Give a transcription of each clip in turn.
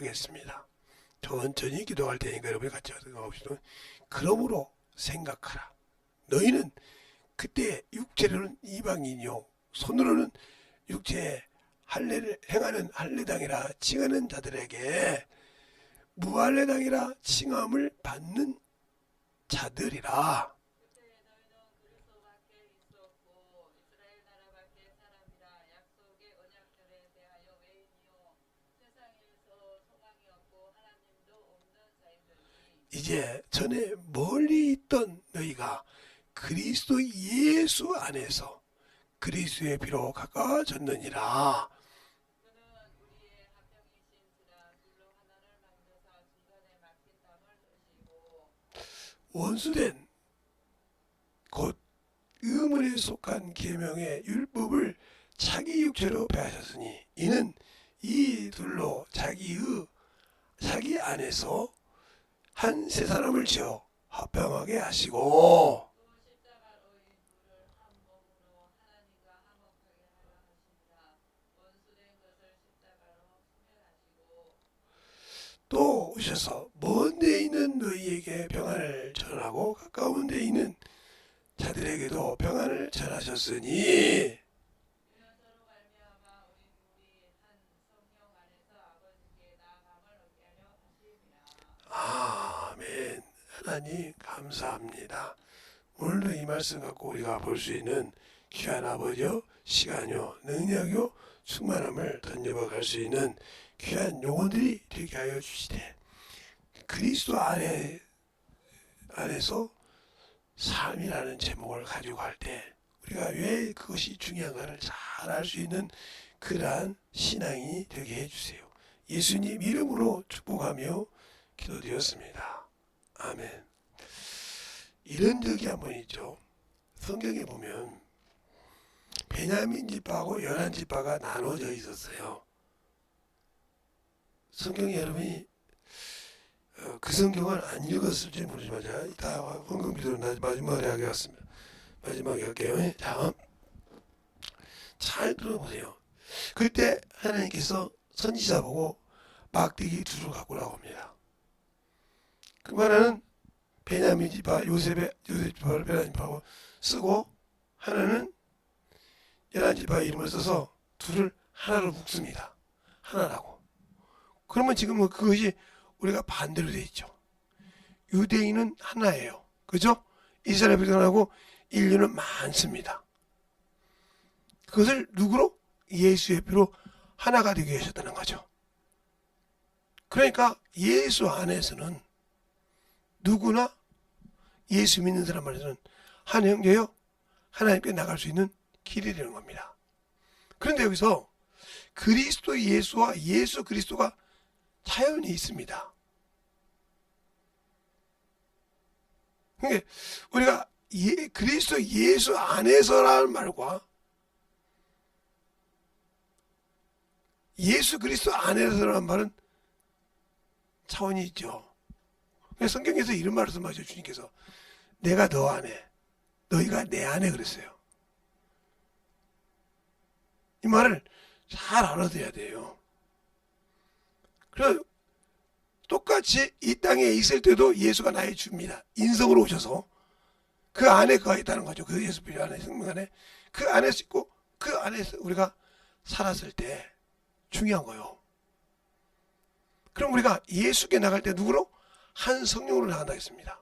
하겠습니다. 천천히 기도할 테니까 여러분이 같이 생각합시다. 그러므로 생각하라. 너희는 그때 육체로는 이방인이요 손으로는 육체에 할례를 행하는 할례당이라 칭하는 자들에게 무할례당이라 칭함을 받는 자들이라. 이제 전에 멀리 있던 너희가 그리스도 예수 안에서 그리스도의 피로 가까워졌느니라. 원수된 곧 의문에 속한 계명의 율법을 자기 육체로 배하셨으니 이는 이 둘로 자기 안에서 한 세 사람을 지어 화평하게 하시고 또 오셔서 먼 데 있는 너희에게 평안을 전하고 가까운 데 있는 자들에게도 평안을 전하셨으니 아멘. 하나님 감사합니다. 오늘도 이 말씀 갖고 우리가 볼 수 있는 귀한 아버지요 시간요 능력요 충만함을 던져갈 수 있는 귀한 용어들이 되게 하여 주시되 그리스도 안에서 삶이라는 제목을 가지고 할 때 우리가 왜 그것이 중요한가를 잘 알 수 있는 그러한 신앙이 되게 해주세요. 예수님 이름으로 축복하며 기도드렸습니다. 아멘. 이런 적이 한번 있죠. 성경에 보면 베냐민 지파하고 열한 지파가 나눠져 있었어요. 성경에 여러분이 그 성경을 안 읽었을지 모르지만 제가 이따 헌금 기도를 마지막에 하겠습니다. 마지막에 할게요. 자, 잘 들어보세요. 그때 하나님께서 선지자 보고 막대기 둘을 갖고 오라고 합니다. 그 말은 베냐민 지파 요셉 지파를 베냐민 지파고 쓰고 하나는 열한 지파 이름을 써서 둘을 하나로 묶습니다. 하나라고. 그러면 지금 그것이 우리가 반대로 돼 있죠. 유대인은 하나예요. 그죠? 이스라엘 백성하고 인류는 많습니다. 그것을 누구로? 예수의 피로 하나가 되게 하셨다는 거죠. 그러니까 예수 안에서는 누구나 예수 믿는 사람 안에서는 한 형제요 하나님께 나갈 수 있는 길이 되는 겁니다. 그런데 여기서 그리스도 예수와 예수 그리스도가 차연이 있습니다. 그러니까 우리가 그리스도 예수 안에서라는 말과 예수 그리스도 안에서라는 말은 차원이 있죠. 성경에서 이런 말을 말씀하셔 주님께서 내가 너 안에 너희가 내 안에 그랬어요. 이 말을 잘 알아둬야 돼요. 그래서 똑같이 이 땅에 있을 때도 예수가 나의 주입니다. 인성으로 오셔서 그 안에 그가 있다는 거죠. 그 예수 필요 안에 생명 안에 그 안에 있고 그 안에서 우리가 살았을 때 중요한 거예요. 그럼 우리가 예수께 나갈 때 누구로? 한 성령으로 나간다 했습니다.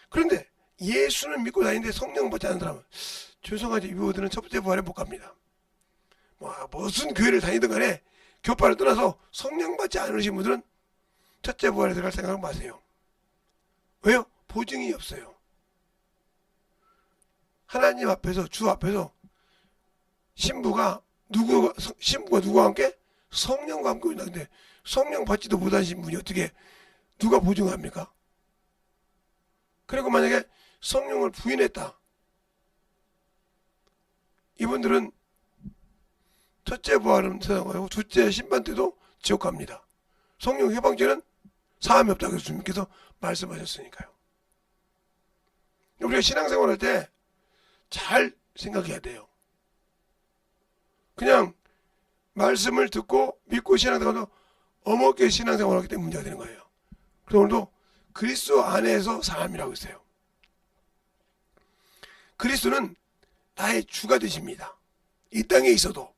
그런데 예수는 믿고 다니는데 성령 받지 않는 사람은 죄송하지 이분들은 첫 번째 부활에 못 갑니다. 무슨 교회를 다니든 간에 교파를 떠나서 성령 받지 않으신 분들은 첫째 부활에 들어갈 생각을 마세요. 왜요? 보증이 없어요. 하나님 앞에서 주 앞에서 신부가 누구와 함께? 성령과 함께 있는데 성령 받지도 못하신 분이 어떻게 누가 보증합니까? 그리고 만약에 성령을 부인했다. 이분들은 첫째 부활은 세상 가고 둘째 심판 때도 지옥 갑니다. 성령 해방죄는 사함이 없다고 해서 주님께서 말씀하셨으니까요. 우리가 신앙생활 할 때 잘 생각해야 돼요. 그냥 말씀을 듣고 믿고 신앙생활도 어머니께 신앙생활을 하기 때문에 문제가 되는 거예요. 그래서 오늘도 그리스도 안에서 삶이라고 했어요. 그리스도는 나의 주가 되십니다. 이 땅에 있어도,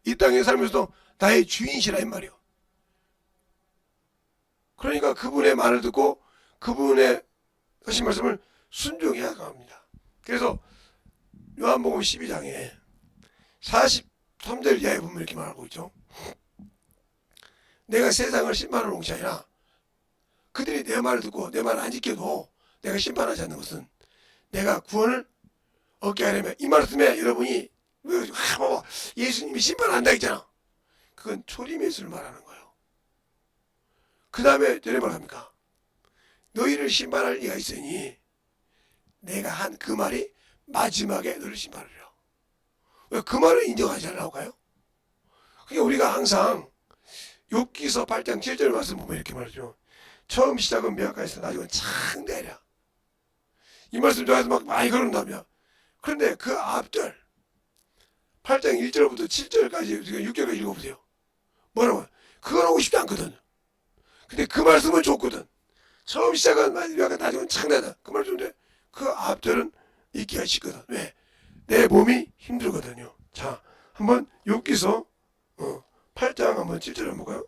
이 땅에 살면서도 나의 주인이시라 이 말이요. 그러니까 그분의 말을 듣고 그분의 하신 말씀을 순종해야 합니다. 그래서 요한복음 12장에 43절 이하에 보면 이렇게 말하고 있죠. 내가 세상을 심판하러 온 것이 아니라 그들이 내 말을 듣고 내 말을 안 지켜도 내가 심판하지 않는 것은 내가 구원을 얻게 하려면, 이 말씀에 여러분이 봐봐, 예수님이 심판한다 했잖아. 그건 초림 예수를 말하는 거예요. 그 다음에 내려 말합니까? 너희를 심판할 리가 있으니 내가 한 그 말이 마지막에 너를 심판하리라. 왜 그 말을 인정하지 않으라고 가요? 그게 우리가 항상 욥기서 8장 7절 말씀 보면 이렇게 말하죠. 처음 시작은 미약하여서 나중은 창대하리라. 이 말씀 좋아해서 막 많이 걸은다며. 그런데 그 앞절 8장 1절부터 7절까지 6절까지 읽어보세요. 뭐라고? 그건 하고 싶지 않거든. 근데 그 말씀은 좋거든. 처음 시작은 미약하다 나중은 창대하다. 그 말 좋은데 그 앞절은 읽기가 쉽거든. 왜? 내 몸이 힘들거든요. 자, 한번 욥기서 8장 한번 7절 한번 볼까요?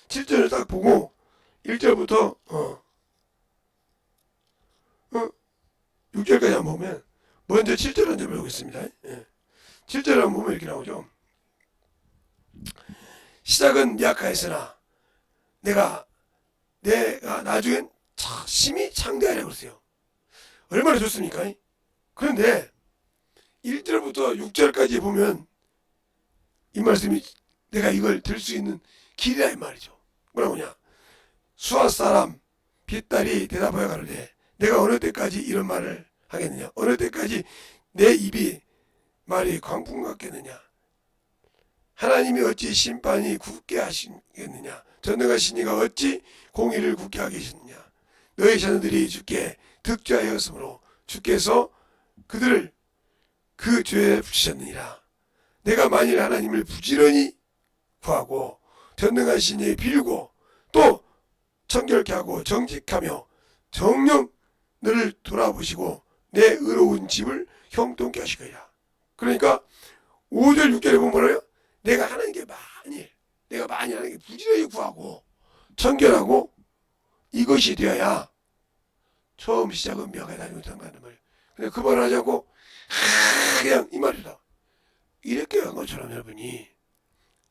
7절을 딱 보고 1절부터 6절까지 한번 보면, 먼저 7절 한번 보겠습니다. 7절 한번 보면 이렇게 나오죠. 시작은 미약하였으나 내가 나중엔 심히 창대하려고 그랬어요. 얼마나 좋습니까? 그런데 1절부터 6절까지 보면 이 말씀이 내가 이걸 들 수 있는 길이라 이 말이죠. 뭐라고 하냐? 수아 사람 빗달이 대답하여 가로되 내가 어느 때까지 이런 말을 하겠느냐? 어느 때까지 내 입이 말이 광풍 같겠느냐? 하나님이 어찌 심판이 굳게 하시겠느냐? 전능하신 이가 어찌 공의를 굳게 하겠느냐? 너희 자녀들이 주께 득죄하였으므로 주께서 그들을 그 죄에 붙이셨느니라. 내가 만일 하나님을 부지런히 구하고 전능하신 이에 빌고 또 청결케 하고 정직하며 정녕 너를 돌아보시고 내 의로운 집을 형통케 하시리라. 그러니까 5절 6절에 보면 뭐라요? 내가 하는 게 내가 만일 하는 게 부지런히 구하고 청결하고 이것이 되어야 처음 시작은 미약하다는 말이에요. 근데 그 말을 하지 않고 그냥 이 말이다. 이렇게 한 것처럼 여러분이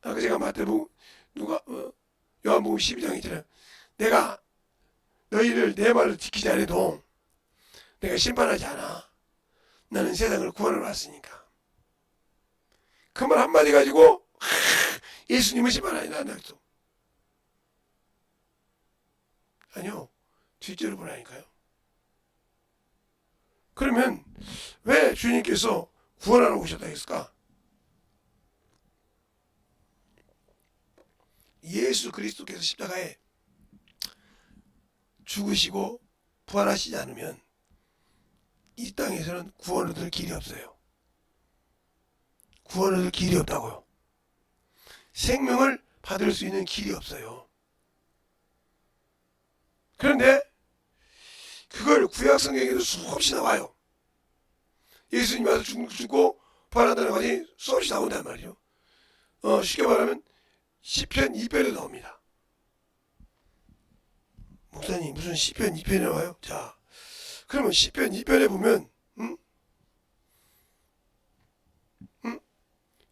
아까 제가 마태복음 요한복음 12장 있잖아요. 내가 너희를 내 말을 지키지 않아도 내가 심판하지 않아. 나는 세상을 구원하러 왔으니까. 그 말 한마디 가지고 예수님은 심판하지 않는다 했어. 아니요. 뒷절을 보라니까요. 그러면 왜 주님께서 구원하러 오셨다 했을까? 예수 그리스도께서 십자가에 죽으시고 부활하시지 않으면 이 땅에서는 구원 얻을 길이 없어요. 구원 얻을 길이 없다고요. 생명을 받을 수 있는 길이 없어요. 그런데 그걸 구약 성경에도 수없이 나와요. 예수님 와서 죽고 부활한다는 것이 수없이 나온단 말이죠. 쉽게 말하면 시편 2편에 나옵니다. 목사님 무슨 시편 2편에 나와요? 자, 그러면 시편 2편에 보면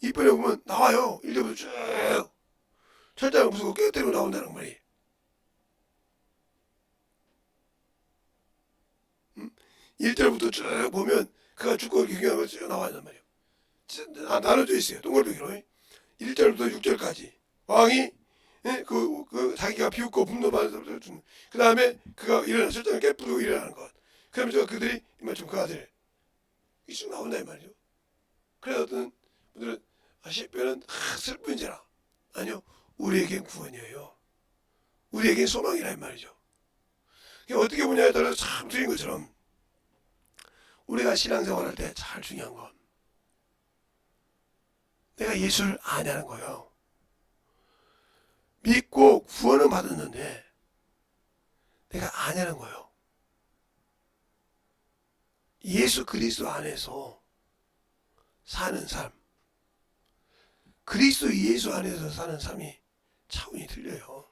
2편에 보면 나와요. 1절부터 쭉 철장을 부수고 깨뜨리고 나온다는 말이에요. 1절부터 쭉 보면 그가 죽고 경영하고 쭉 나와있단 말이에요. 나눠져 있어요. 동글동글로 1절부터 6절까지 왕이 자기가 비웃고 분노받아서 그 다음에 그가 일어나 철장을 깨뜨리고 일어나는 것. 그러면서 그들이 이만큼 그 아들 이쭉 나온다 이 말이죠. 그래서 어떤 분들은 시편은 슬픈 죄라. 아니요, 우리에겐 구원이에요. 우리에겐 소망이라 이 말이죠. 어떻게 보냐에 따라서 참 틀린 것처럼 우리가 신앙생활할 때 잘 중요한 건 내가 예수를 아냐는 거예요. 믿고 구원은 받았는데 내가 아냐는 거예요. 예수 그리스도 안에서 사는 삶, 그리스도 예수 안에서 사는 삶이 차원이 틀려요.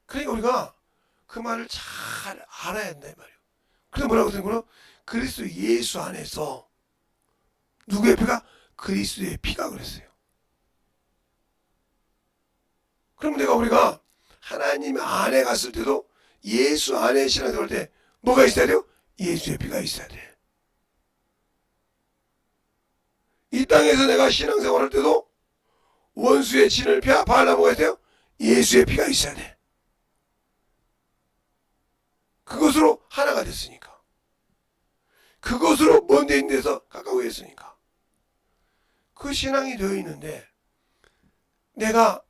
그러니까 우리가 그 말을 잘 알아야 된다 이 말이에요. 그래서 뭐라고 생각해요? 그리스도 예수 안에서 누구의 피가? 그리스도의 피가 그랬어요. 그럼 우리가 하나님 안에 갔을 때도 예수 안에 신앙생활 할 때 뭐가 있어야 돼요? 예수의 피가 있어야 돼. 이 땅에서 내가 신앙생활 할 때도 원수의 진을 바하려면 뭐가 있어야 돼요? 예수의 피가 있어야 돼. 그것으로 하나가 됐으니까. 그것으로 먼 데 있는 데서 가까워 했으니까. 그 신앙이 되어 있는데 내가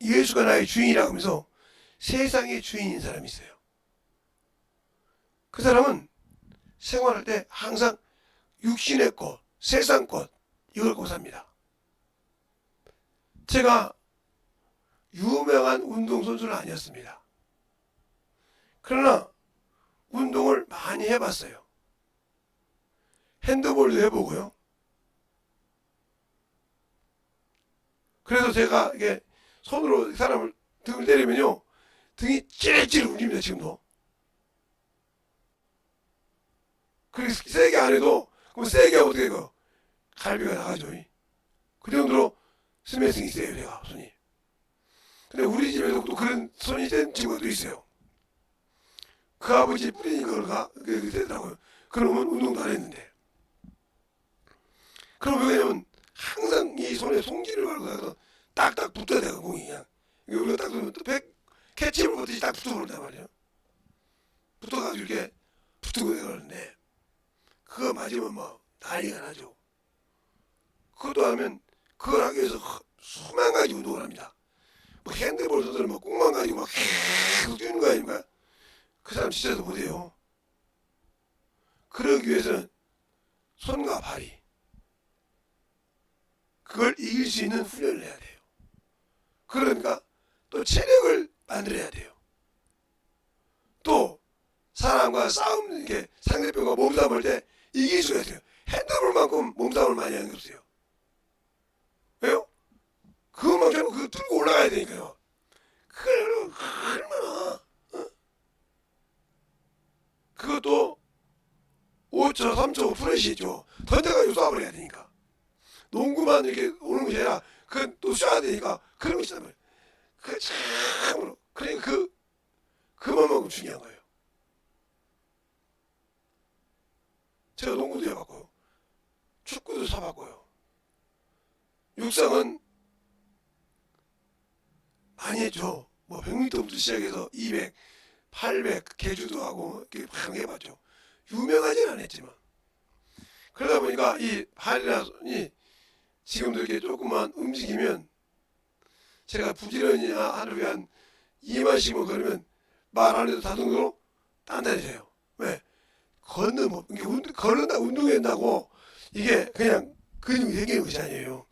예수가 나의 주인이라고 하면서 세상의 주인인 사람이 있어요. 그 사람은 생활할 때 항상 육신의 것, 세상 것 이걸 갖고 삽니다. 제가 유명한 운동선수는 아니었습니다. 그러나 운동을 많이 해봤어요. 핸드볼도 해보고요. 그래서 제가 이게 손으로 사람을 등을 때리면요, 등이 찌릿찌릿 울립니다. 지금도. 그렇게 세게 안 해도 그럼 세게 하면 어떻게 해요? 갈비가 나가죠. 그 정도로 스매싱이 세요. 제가 손이. 근데 우리 집에도 또 그런 손이 된 친구도 있어요. 그 아버지 뿌리는 걸가 그게 되더라고요. 그러면 운동도 안 했는데. 그럼 왜냐면 항상 이 손에 송지를 걸고 가서 딱딱 붙어야 돼요. 공이 그냥. 우리가 딱 보면 또 캐치볼 보듯이 딱 붙어버린단 말이에요. 붙어가지고 이렇게 붙고 그러는데 그거 맞으면 뭐 난리가 나죠. 그것도 하면 그걸 하기 위해서 수만 가지 운동을 합니다. 뭐 핸드볼 선수는 뭐 꿈만 가지고 막 계속 뛰는 거 아닙니까? 그 사람 진짜도 못해요. 그러기 위해서는 손과 발이 그걸 이길 수 있는 훈련을 해야 돼요. 그러니까 또 체력을 만들어야 돼요. 또 사람과 싸움, 이렇게 상대편과 몸싸움 할 때 이길 수가 있어요. 핸드볼만큼 몸싸움을 많이 하는 게 없어요. 왜요? 그것만큼 그거 뚫고 올라가야 되니까요. 그걸 얼마나 그것도 5초, 3초 프레시죠. 던져가지고 쏴버려야 되니까. 농구만 이렇게 오는 것이 아니라 그건 또 쏴야 되니까 그런 거 있단 말이에요. 그 참으로 그러니까 그만큼 중요한 거예요. 제가 농구도 해봤고요. 축구도 사봤고요. 육상은 많이 했죠. 뭐 100m부터 시작해서 200, 800 개주도 하고 이렇게 막 해봤죠. 유명하진 않았지만 그러다 보니까 이 발이나 손이 지금도 이렇게 조금만 움직이면 제가 부지런히 하루에 한 2만씩만 걸으면 말 안 해도 자동으로 단단해져요. 왜? 걸는다, 운동한다고 이게 그냥 근육이 생기는 것이 아니에요.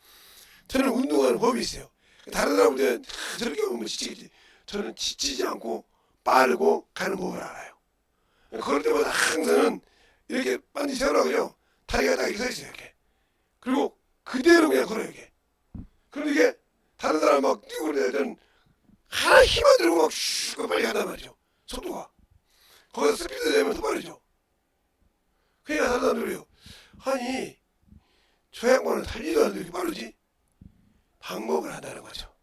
저는 운동하는 법이 있어요. 다른 사람들은 저렇게 보면 지치겠지. 저는 지치지 않고 빠르고 가는 법을 알아요. 걸을 때마다 항상 이렇게 반드시 세우라고요. 다리가 딱 이렇게 서 있어요. 이렇게. 그리고 그대로 그냥 걸어요. 이게. 그런데 이게 다른 사람 막 뛰고 그럴 때는 하나 힘을 들고 막 슉 빨리 간단 말이죠. 속도가. 거기서 스피드 내면 더 빠르죠. 그러니까 다른 사람들이요. 아니 저 양반은 달리도 않는데 이렇게 빠르지? 방법을 한다는 거죠.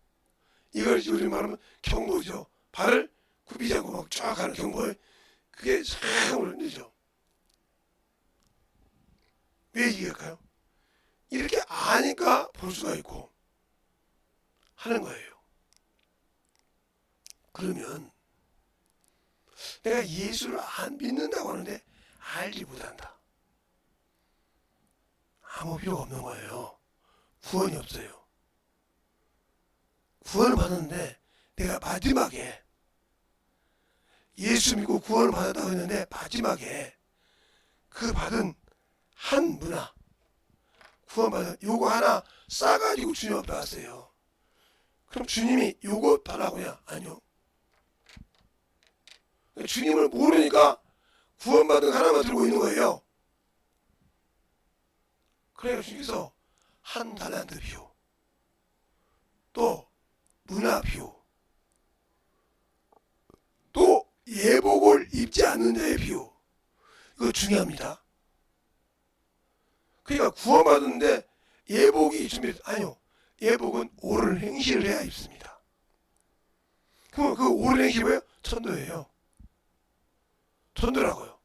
이걸 우리 말하면 경보죠. 발을 굽히지 않고 막 쫙 가는 경보에 그게 상을 흔들죠. 왜 얘기할까요? 이렇게 아니까 볼 수가 있고 하는 거예요. 그러면 내가 예수를 안 믿는다고 하는데 알지 못한다. 아무 필요가 없는 거예요. 구원이 없어요. 구원을 받았는데 내가 마지막에 예수 믿고 구원을 받았다고 했는데 마지막에 그 받은 한 문화 구원받은 요거 하나 싸가지고 주님 앞에 왔어요. 그럼 주님이 요거 달라고냐? 아니요. 주님을 모르니까 구원받은 하나만 들고 있는 거예요. 그래서 주님께서 한 달란트 비유, 또 문화 비유, 또 예복을 입지 않는 자의 비유, 이거 중요합니다. 그러니까 구원받았는데 예복이 준비, 아니요. 예복은 옳은 행실을 해야 입습니다. 그럼 그 옳은 행실이 뭐예요? 전도예요. 전도라고요.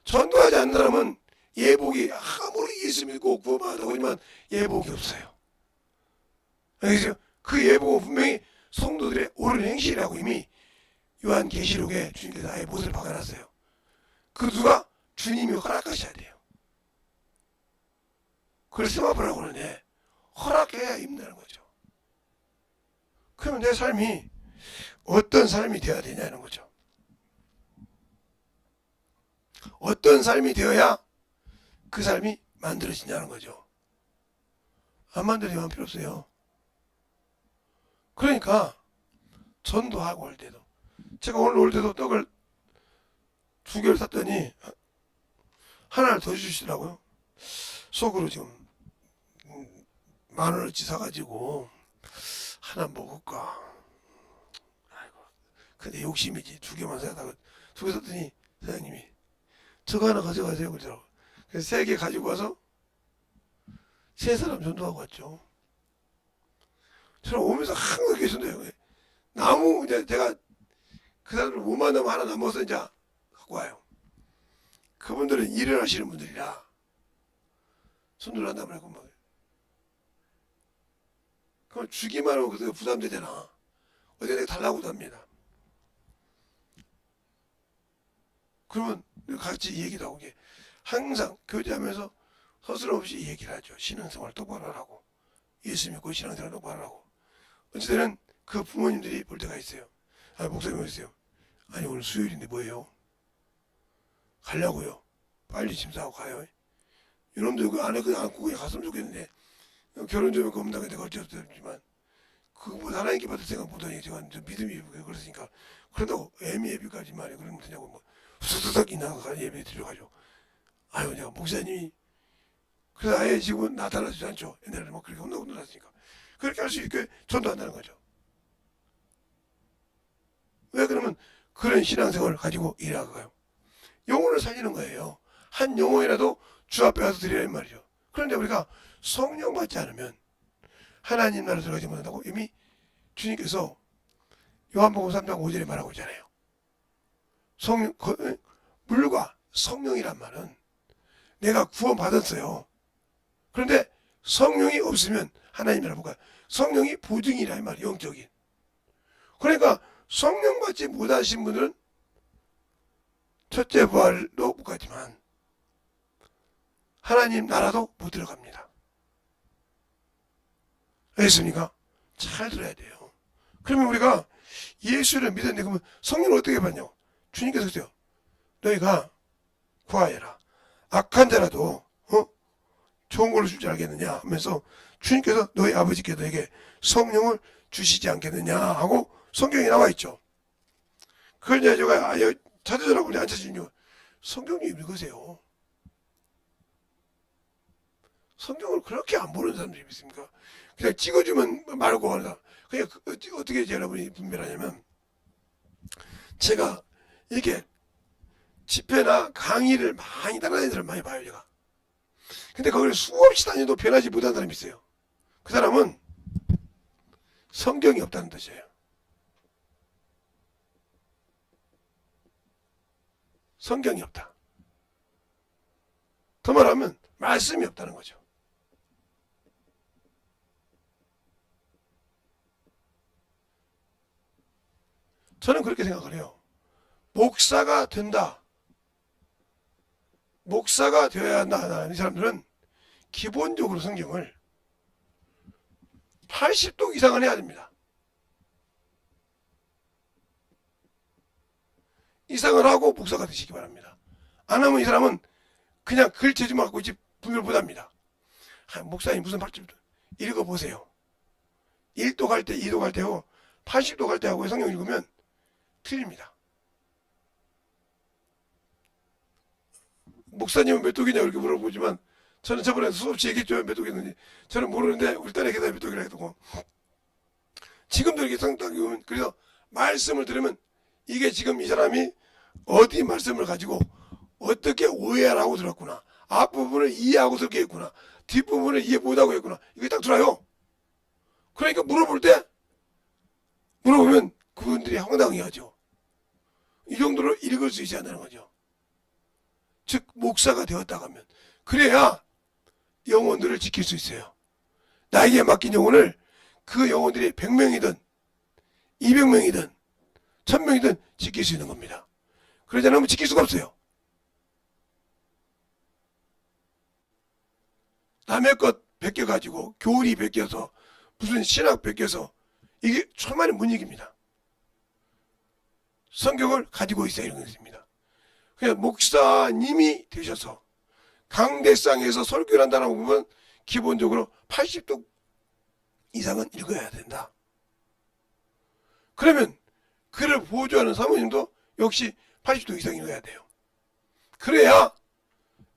전도하지 않는 사람은 예복이 아무리 예수 믿고 구원받았다고 하지만 예복이 없어요. 알겠어요? 그 예복은 분명히 성도들의 옳은 행실이라고 이미 요한계시록에 주님께서 아예 못을 박아놨어요. 그 누가? 주님이 허락하셔야 돼요. 그걸 스마프라고 그러는데 허락해야 입는다는 거죠. 그러면 내 삶이 어떤 삶이 되어야 되냐는 거죠. 어떤 삶이 되어야 그 삶이 만들어지냐는 거죠. 안 만들어지면 필요 없어요. 그러니까 전도하고 올 때도, 제가 오늘 올 때도 떡을 2개를 샀더니 하나를 더 주시더라고요. 속으로 지금 10,000원어치 사가지고 하나 먹을까. 아이고, 근데 욕심이지. 2개만 사다가 2개 샀더니 사장님이 저거 하나 가져가세요 그러더라고요. 그래서 3개 가지고 와서 3사람 전도하고 왔죠. 저는 오면서 항상 계신데요. 나무 이제 제가 그 사람을 못 만나면 하나 남아서 이제 갖고 와요. 그분들은 일을 하시는 분들이라 손을 한다고 하고 막 그럼 주기만 하면 그게 부담되잖아. 어디 내가 달라고도 합니다. 그러면 같이 얘기도 하고 항상 교제하면서 서슴없이 얘기를 하죠. 신앙생활 똑바로 하라고. 예수 믿고 신앙생활 똑바로 하라고. 어쨌든 그 부모님들이 볼 때가 있어요. 아, 목사님 오세요. 아니 오늘 수요일인데 뭐예요? 가려고요. 빨리 짐 싸고 가요. 이놈들 그 안에 그냥 안고 그냥 갔으면 좋겠는데 결혼 좀 겁나게 내가 어쩔 수 없지만 그거보다 하나님께 받을 생각 못하니 제가 믿음이 그랬으니까 그런다고 애미 예비까지 말이야 그러면 되냐고 뭐 수수덕이 나가 예배 드려가지고 아유 내가 목사님이 그래서 아예 지금 나타나지 않죠. 옛날에는 막 그렇게 혼나고 놀았으니까 그렇게 할 수 있게 전도한다는 거죠. 왜 그러면 그런 신앙생활을 가지고 일하고요. 영혼을 살리는 거예요. 한 영혼이라도 주 앞에 가서 드리라는 말이죠. 그런데 우리가 성령 받지 않으면 하나님 나라 들어가지 못한다고 이미 주님께서 요한복음 3장 5절에 말하고 있잖아요. 성령, 물과 성령이란 말은 내가 구원받았어요. 그런데 성령이 없으면 하나님 나라 못 가요. 성령이 보증이라는 말이에요. 영적인. 그러니까 성령 받지 못하신 분들은 첫째 부활도 못 가지만 하나님 나라도 못 들어갑니다. 알겠습니까? 잘 들어야 돼요. 그러면 우리가 예수를 믿었는데 그러면 성령을 어떻게 받냐고. 주님께서 그랬어요. 너희가 구하여라. 악한 자라도 좋은 걸로 줄 줄 알겠느냐 하면서 주님께서 너희 아버지께 너에게 성령을 주시지 않겠느냐 하고 성경에 나와 있죠. 그걸 이제 제가 찾으라고 안 찾으신 이유 성경 좀 읽으세요. 성경을 그렇게 안 보는 사람들이 있습니까? 그냥 찍어주면 말고 하다. 그냥 어떻게 여러분이 분별하냐면 제가 이렇게 집회나 강의를 많이 따라다니는 사람 많이 봐요 제가. 근데 거기를 수없이 다녀도 변하지 못한 사람이 있어요. 그 사람은 성경이 없다는 뜻이에요. 성경이 없다. 더 말하면 말씀이 없다는 거죠. 저는 그렇게 생각을 해요. 목사가 된다. 목사가 되어야 한다. 이 사람들은 기본적으로 성경을 80독 이상은 해야 됩니다. 이상을 하고 목사가 되시기 바랍니다. 안 하면 이 사람은 그냥 글 제주만 갖고 있지 분별 못합니다. 목사님 무슨 80도 읽어보세요. 1도 갈 때 2도 갈 때하고 80도 갈 때하고 성경 읽으면 틀립니다. 목사님은 몇 독이냐고 이렇게 물어보지만 저는 저번에 수없이 얘기했죠. 몇 독이었는지. 저는 모르는데 우리 딸의 계산이 몇 독이라 해도 지금도 이렇게 성당 보면 그래서 말씀을 들으면 이게 지금 이 사람이 어디 말씀을 가지고 어떻게 오해하라고 들었구나. 앞부분을 이해하고 그렇게 했구나. 뒷부분을 이해 못하고 했구나. 이게 딱 들어요. 그러니까 물어보면 그분들이 황당해하죠. 이 정도로 읽을 수 있어야 한다는 거죠. 즉 목사가 되었다고 하면 그래야 영혼들을 지킬 수 있어요. 나에게 맡긴 영혼을 그 영혼들이 100명이든 200명이든 1000명이든 지킬 수 있는 겁니다. 그러지 않으면 지킬 수가 없어요. 남의 것 베껴가지고 교리 베껴서 무슨 신학 베껴서 이게 천만의 문익입니다. 성경을 가지고 있어야 이런 것입니다. 그냥 목사님이 되셔서 강대상에서 설교를 한다는 부분 기본적으로 80도 이상은 읽어야 된다. 그러면 그를 보조하는 사모님도 역시 80도 이상 읽어야 돼요. 그래야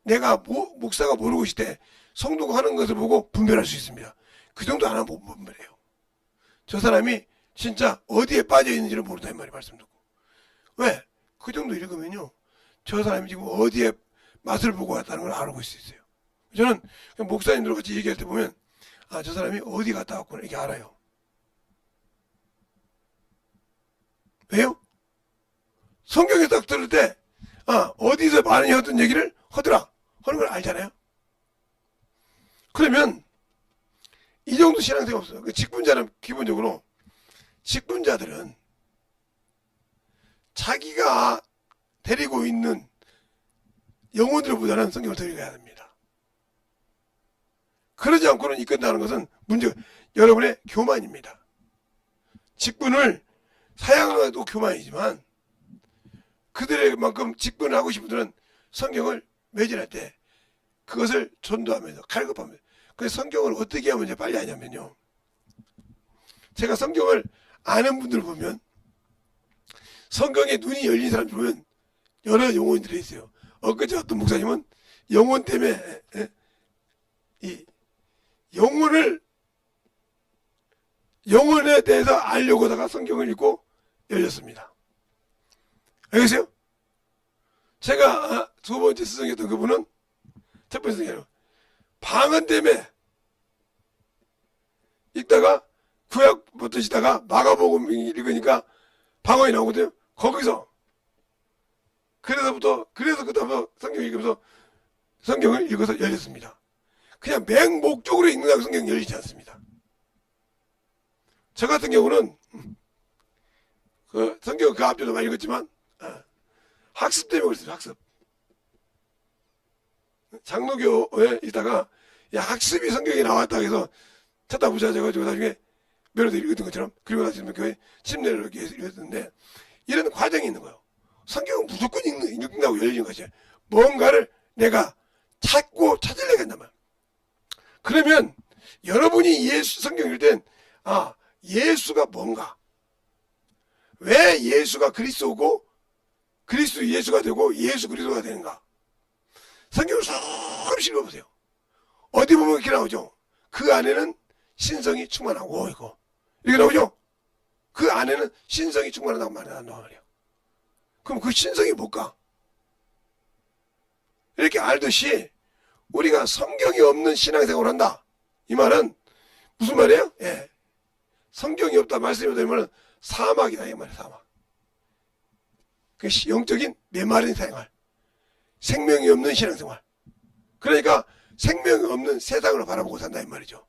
내가 목사가 모르고 있을 때 성도가 하는 것을 보고 분별할 수 있습니다. 그 정도 안 하면 못 분별해요. 저 사람이 진짜 어디에 빠져 있는지를 모른다 이 말이 말씀 듣고. 왜? 그 정도 읽으면요. 저 사람이 지금 어디에 맛을 보고 왔다는 걸 알고 있을 수 있어요. 저는 목사님들 같이 얘기할 때 보면 저 사람이 어디 갔다 왔구나 이렇게 알아요. 왜요? 성경에 딱 들을 때 어디서 많이 하던 얘기를 하더라 하는 걸 알잖아요. 그러면 이 정도 신앙생활 없어요. 직분자는 기본적으로 직분자들은 자기가 데리고 있는 영혼들보다는 성경을 더 읽어야 됩니다. 그러지 않고는 이끈다는 것은 여러분의 교만입니다. 직분을 사양해도 교만이지만 그들만큼 직분을 하고 싶은 분들은 성경을 매진할 때 그것을 전도하면서 갈급하면서 그래서 성경을 어떻게 하면 이제 빨리 하냐면요. 제가 성경을 아는 분들 보면 성경에 눈이 열린 사람 보면 여러 영혼들이 있어요. 엊그제 어떤 목사님은 영혼 때문에 이 영혼에 대해서 알려고 하다가 성경을 읽고 열렸습니다. 알겠어요? 제가 두 번째 스승이었던 그분은 첫 번째 스승이에요. 방언 때문에 읽다가 구약부터 시다가 마가복음 읽으니까 방언이 나오거든요. 거기서 그래서 그다음부터 성경 읽으면서 성경을 읽어서 열렸습니다. 그냥 맹목적으로 읽는다고 성경이 열리지 않습니다. 저 같은 경우는 성경 그 앞에도 많이 읽었지만 학습 때문에 그랬어요. 학습. 장로교에 있다가 학습이 성경에 나왔다 해서 찾아보자 해가지고 나중에 면허도 읽었던 것처럼 그리고 나서 교회 침례를 읽었는데 이런 과정이 있는 거예요. 성경은 무조건 읽는다고 열리는 것이에요. 뭔가를 내가 찾으려고 한단 말이에요. 그러면 여러분이 성경 읽을 땐 예수가 뭔가, 왜 예수가 그리스도고 그리스도 예수가 되고 예수 그리스도가 되는가, 성경을 조금씩 읽어보세요. 어디 보면 이렇게 나오죠. 그 안에는 신성이 충만하고 이렇게 나오죠. 그 안에는 신성이 충만하다고 말한단 말이에요. 그럼 그 신성이 뭘까? 이렇게 알듯이 우리가 성경이 없는 신앙생활을 한다. 이 말은 무슨 말이에요? 성경이 없다 말씀이 없다 이 말은 사막이다 이 말이에요. 사막. 그 영적인 메마른 생활, 생명이 없는 신앙생활. 그러니까 생명이 없는 세상을 바라보고 산다 이 말이죠.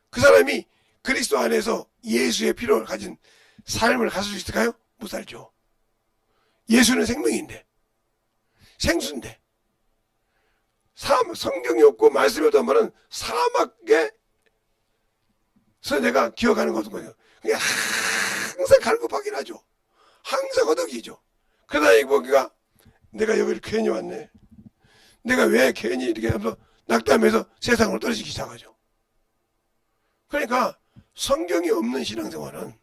그 사람이 그리스도 안에서 예수의 피를 가진 삶을 가질 수 있을까요? 못 살죠. 예수는 생명인데, 생수인데, 성경이 없고 말씀이 없단 말은 사막에서 내가 기억하는 거거든요. 그냥 항상 갈급하긴 하죠. 항상 허덕이죠. 그러다 보니까 내가 여기를 괜히 왔네. 내가 왜 괜히 이렇게 하면서 낙담해서 세상으로 떨어지기 시작하죠. 그러니까 성경이 없는 신앙생활은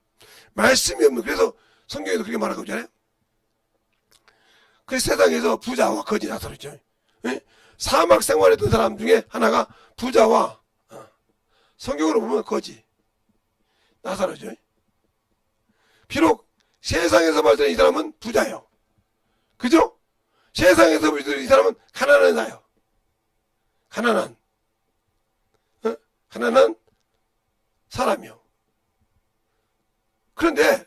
말씀이 없는, 그래서 성경에도 그렇게 말하고 있잖아요. 그래서 세상에서 부자와 거지 나서있죠. 사막 생활했던 사람 중에 하나가 부자와 성경으로 보면 거지 나사로죠. 비록 세상에서 볼 때는 이 사람은 부자예요. 그죠? 세상에서 볼 때는 이 사람은 가난한 자예요. 가난한 사람이요. 그런데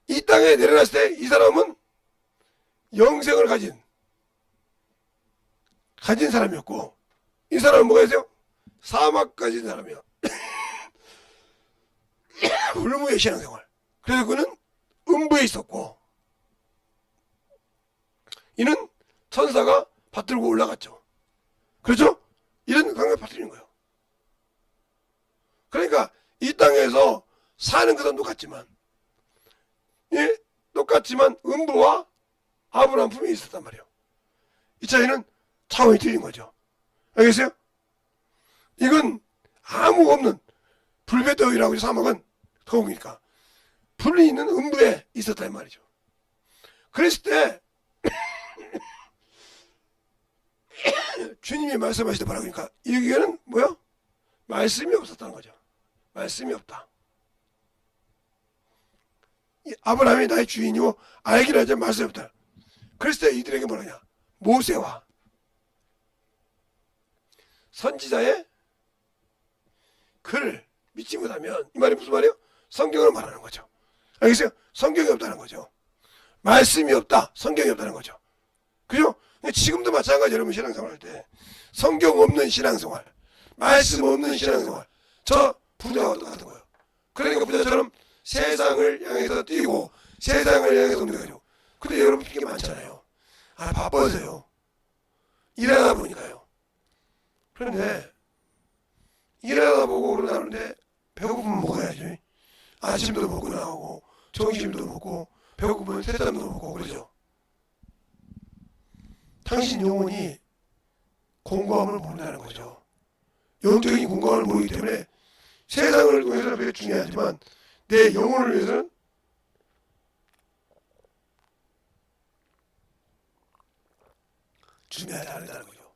이 땅에 내려놨을 때 이 사람은 영생을 가진 사람이었고, 이 사람은 뭐가 있어요? 사막 가진 사람이야. 불무의 신앙생활. 그래서 그는 음부에 있었고, 이는 천사가 받들고 올라갔죠. 그렇죠? 이런 강을 받들리는 거예요. 그러니까 이 땅에서 사는 것은 똑같지만, 예, 똑같지만 음부와 아브라함 품에 있었단 말이에요. 이 차이는 차원이 틀린 거죠. 알겠어요? 이건 아무 없는 불배더위라고 사막은 더우니까 불이 있는 음부에 있었단 말이죠. 그랬을 때 주님이 말씀하실 때 뭐라고 하니까 여기에는 뭐야? 말씀이 없었다는 거죠. 말씀이 없다. 아브라함이 나의 주인이고 알기는 하지만 말씀이 없다. 그랬을 때 이들에게 뭐라냐? 모세와 선지자의 글을 믿지 못하면, 이 말이 무슨 말이에요? 성경을 말하는 거죠. 알겠어요? 성경이 없다는 거죠. 말씀이 없다. 성경이 없다는 거죠. 그죠? 지금도 마찬가지. 여러분 신앙생활 할 때 성경 없는 신앙생활, 말씀 없는 신앙생활, 저 부자와 똑같은 거예요. 그러니까 부자처럼 세상을 향해서 뛰고 세상을 향해서 움직여가지고. 근데 여러분 핑계 많잖아요. 아, 바빠서요. 일하다 보니까요. 그런데 일하다 보고 그러는데 배고프면 먹어야지. 아침도 먹고 나오고 점심도 먹고 배고프면 새참도 먹고 그러죠. 당신 영혼이 공고함을 모른다는 거죠. 영적인 공고함을 모르기 때문에 세상을 위해서는 되게 중요하지만 내 영혼을 위해서는 중요하지 않다는 거죠.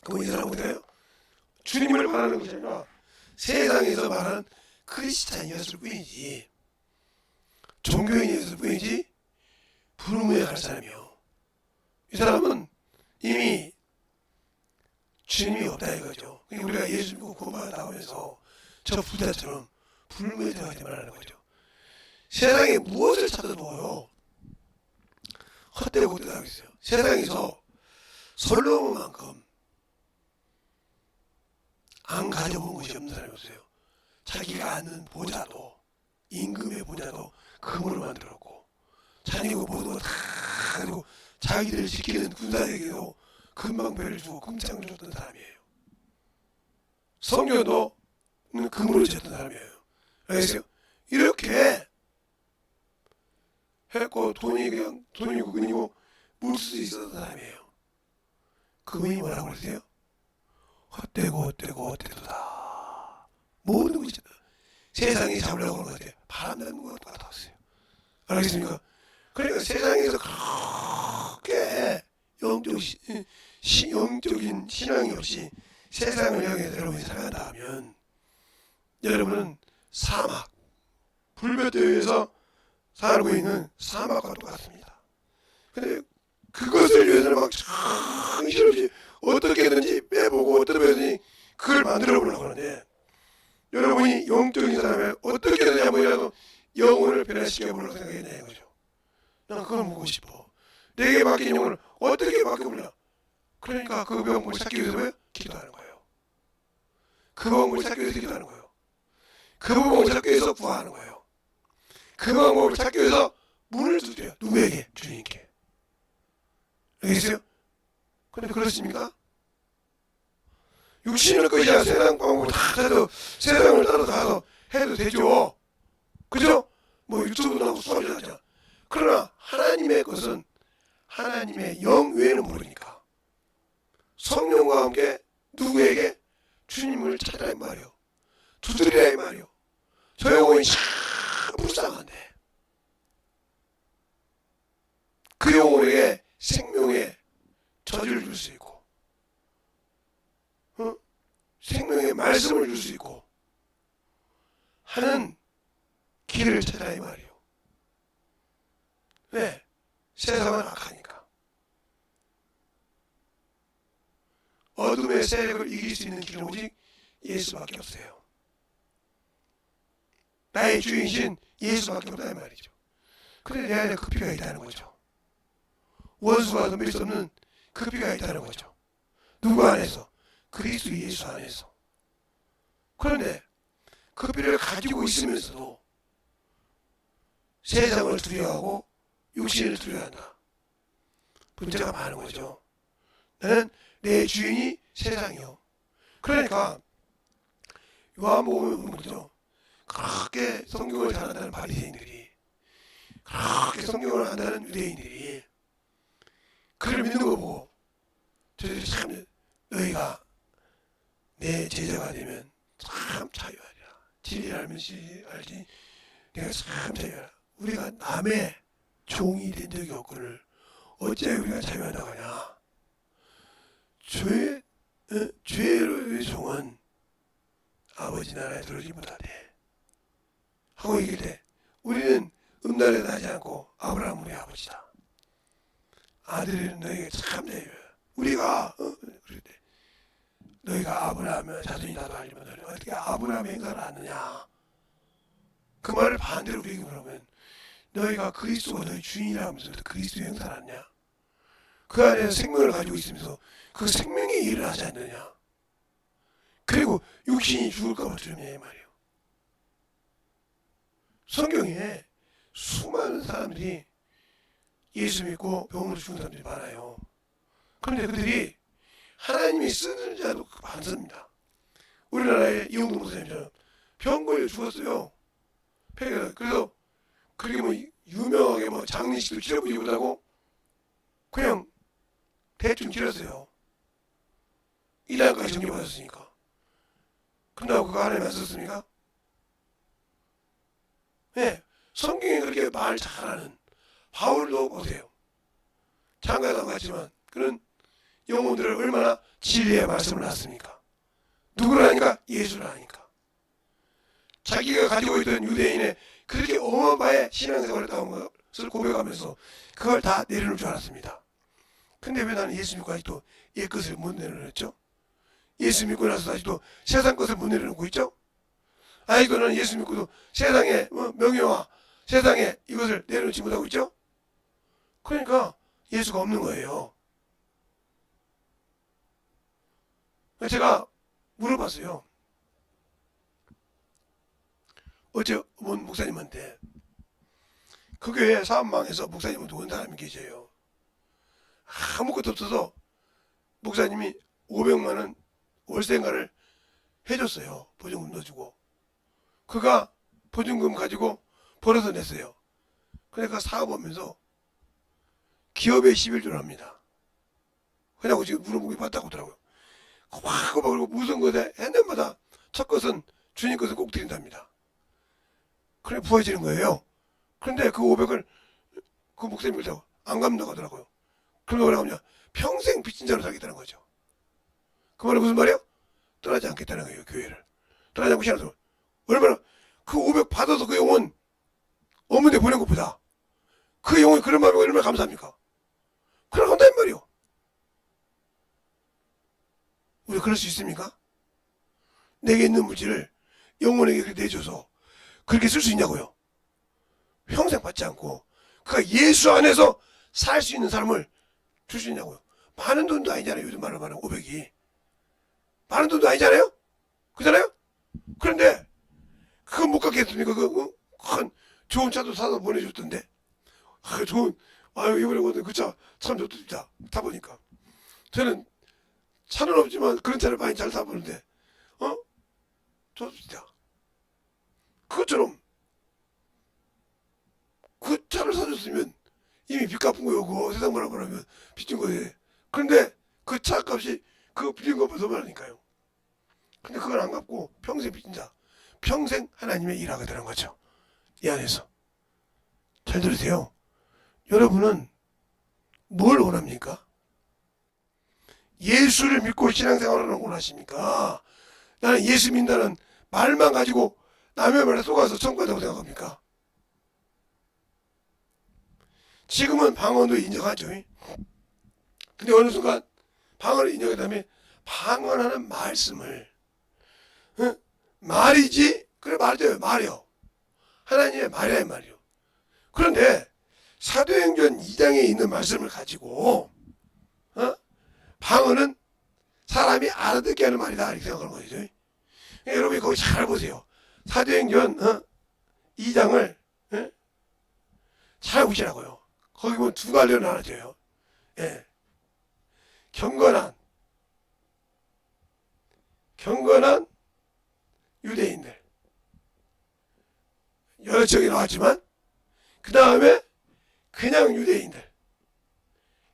그럼 이 사람은 어때요? 주님을 말하는 것이 아니라 세상에서 말하는 크리스찬이었을 뿐이지, 종교인이었을 뿐이지 불무에 갈 사람이요. 이 사람은 이미 주님이 없다 이거죠. 그러니까 우리가 예수 믿고 구원받았다고 하면서 저 부자처럼 불무에 들어가지 말라는 거죠. 세상에 무엇을 찾아도요 헛되고 헛되다고 있어요. 세상에서 솔로몬만큼 안 가져본 것이 없는 사람이 없어요. 자기가 아는 보좌도, 임금의 보좌도 금으로 만들었고, 자녀고 모든 거 다 가지고 자기들을 지키는 군사에게도 금방패를 주고 금창을 줬던 사람이에요. 성교도 금으로 졌던 사람이에요. 알겠어요? 이렇게 했고 돈이 그냥 돈이고 근이고 물 수 있었던 사람이에요. 그분이 뭐라고 그러세요? 헛되도다. 모든 것이 세상에 잡으려고 하는 것 같아요. 바람 나는 것과 똑같았어요. 알겠습니까? 그러니까 세상에서 그렇게 영적인 신앙이 없이 세상을 향해서 여러분이 살아간다 하면 여러분은 사막, 불볕대에서 살고 있는 사막과 똑같습니다. 근데 그것을 위해서는 막 정신없이 어떻게든지 빼보고 어떻게든지 그걸 만들어 보려고 하는데, 여러분이 영적인 사람을 어떻게든지 한번이라도 영혼을 변화시켜 보려고 생각했냐는 거죠. 나는 그걸 묻고 싶어. 내게 맡긴 영혼을 어떻게 바꿔보려. 그러니까 그 방법을 찾기 위해서 왜? 기도하는 거예요. 그 방법을 찾기 위해서 기도하는 거예요. 그 방법을 찾기 위해서 구하는 거예요. 그 방법을 찾기 위해서 문을 두드려요. 누구에게? 주님께. 알겠어요? 그런데 그렇습니까? 육신을 것이야 세상 방법을 다 찾아도 세상을 따라가서 해도 되죠. 그죠? 뭐 유튜브도 나오고 수업도 하잖아. 그러나 하나님의 것은 하나님의 영 외에는 모르니까 성령과 함께 누구에게? 주님을 찾으라 이 말이요. 두드리라 이 말이요. 저 영혼이 참 불쌍한데 그 영혼에게 생명의 저주를 줄 수 있고 생명의 말씀을 줄 수 있고 하는 길을 찾으라 이 말이요. 왜? 세상은 악하니까. 어둠의 세력을 이길 수 있는 길은 오직 예수밖에 없어요. 나의 주인이신 예수밖에 없다 이 말이죠. 그런데 내 안에 그 피가 있다는 거죠. 원수가 덤빌 수 없는 그 피가 있다는 거죠. 누구 안에서? 그리스도 예수 안에서. 그런데 그 피를 가지고 있으면서도 세상을 두려워하고 육신을 두려워한다. 문제가 많은 거죠. 나는 내 주인이 세상이요. 그러니까 요한복음에 보면 그죠. 그렇게 성경을 잘한다는 바리새인들이, 그렇게 성경을 안다는 유대인들이 그를 믿는 거 보고 저들이 참 너희가 내 제자가 되면 참 자유하리라. 진리를 알면 알지. 내가 참 자유하라. 우리가 남의 종이 된 적이 없거늘 어찌하여 우리가 자유하다고 하냐. 죄의 종은 아버지 나라에 들어오지 못하되 하고 얘기해. 우리는 음란에 나지 않고 아브라함 우리 아버지다. 아들은 너희가 참 자유야. 우리가 그럴 때 너희가 아브라함의 자손이다도 알지만 너희는 어떻게 아브라함의 행사를 아느냐. 그 말을 반대로 우리에게 물으면 너희가 그리스도가 너희 주인이라 하면서 그리스도의 행사를 아느냐. 그 안에 생명을 가지고 있으면서 그 생명의 일을 하지 않느냐. 그리고 육신이 죽을까 봐 두렵냐 이 말이에요. 성경에 수많은 사람들이 예수 믿고 병으로 죽은 사람들이 많아요. 그런데 그들이 하나님이 쓰는 자도 많습니다. 우리나라의 이용동 목사님처럼 병 걸려 죽었어요. 그래서 그렇게 뭐 유명하게 뭐 장례식도 치러보지 못하고 그냥 대충 치렀어요. 1년까지 정리받았으니까. 그런다고 그거 하나님 안 썼습니까? 네, 성경에 그렇게 말 잘하는 바울도 보세요. 장가도 안 갔지만 그는 영혼들을 얼마나 진리의 말씀을 낳습니까? 누구를 하니까? 예수를 하니까. 자기가 가지고 있던 유대인의 그렇게 어마어마한 신앙생활을 했다는 것을 고백하면서 그걸 다 내려놓을 줄 알았습니다. 근데 왜 나는 예수 믿고 아직도 옛 것을 못 내려놓았죠? 예수 믿고 나서 아직도 세상 것을 못 내려놓고 있죠? 아직도 나는 예수 믿고도 세상의 명예와 세상의 이것을 내려놓지 못하고 있죠? 그러니까 예수가 없는 거예요. 제가 물어봤어요. 어제 본 목사님한테 그 교회 사업망에서 목사님을 도운 사람이 계세요. 아무것도 없어서 목사님이 500만 원 월세인가를 해줬어요. 보증금 넣어주고. 그가 보증금 가지고 벌어서 냈어요. 그러니까 사업하면서 기업에 11조를 합니다. 그냥 지금 물어보기 봤다고 하더라고요. 그리고 무슨 것에 했는마다 첫 것은 주님 것을 꼭 드린답니다. 그래 부어지는 거예요. 그런데 그 500을 그 목사님이 그러고 안 갚는다고 하더라고요. 그러면 뭐라고 하냐. 평생 빚진 자로 살겠다는 거죠. 그 말은 무슨 말이야? 떠나지 않겠다는 거예요. 교회를. 떠나지 않고 신앙생활. 얼마나 그 500 받아서 그 영혼 없는데 보낸 것보다 그 영혼이 그런 마음이 얼마나 감사합니까? 그러고 한다는 말이요. 우리 그럴 수 있습니까? 내게 있는 물질을 영혼에게 내줘서 그렇게 쓸 수 있냐고요. 평생 받지 않고 그가 예수 안에서 살 수 있는 삶을 줄 수 있냐고요. 많은 돈도 아니잖아요. 요즘 말로 말하면 500이. 많은 돈도 아니잖아요. 그잖아요. 그런데 그거 못 갖겠습니까? 큰 좋은 차도 사서 보내줬던데. 좋은 이번에 그 차 참 좋습니다. 타보니까 저는 차는 없지만 그런 차를 많이 잘 타보는데 좋습니다. 그것처럼 그 차를 사줬으면 이미 빚 갚은 거고 세상 말하면 빚진 거예요. 그런데 그 차 값이 그거 빚은 거 벗어버리니까요. 근데 그걸 안 갚고 평생 빚진 자, 평생 하나님의 일하게 되는 거죠. 이 안에서. 잘 들으세요. 여러분은 뭘 원합니까? 예수를 믿고 신앙생활을 원하십니까? 나는 예수 믿는다는 말만 가지고 남의 말에 속아서 천국 간다고 생각합니까? 지금은 방언도 인정하죠. 근데 어느 순간 방언을 인정한 다음에 방언하는 말씀을 말이지? 그래 말이죠. 말이요. 하나님의 말이야 말이요. 그런데 사도행전 2장에 있는 말씀을 가지고 방언은 사람이 알아듣게 하는 말이다 이렇게 생각하는 거죠. 여러분이 거기 잘 보세요. 사도행전 2장을 잘 보시라고요. 거기 보면 두 갈래로 나눠져요. 예. 경건한 유대인들 여러 척이 나왔지만 그 다음에 그냥 유대인들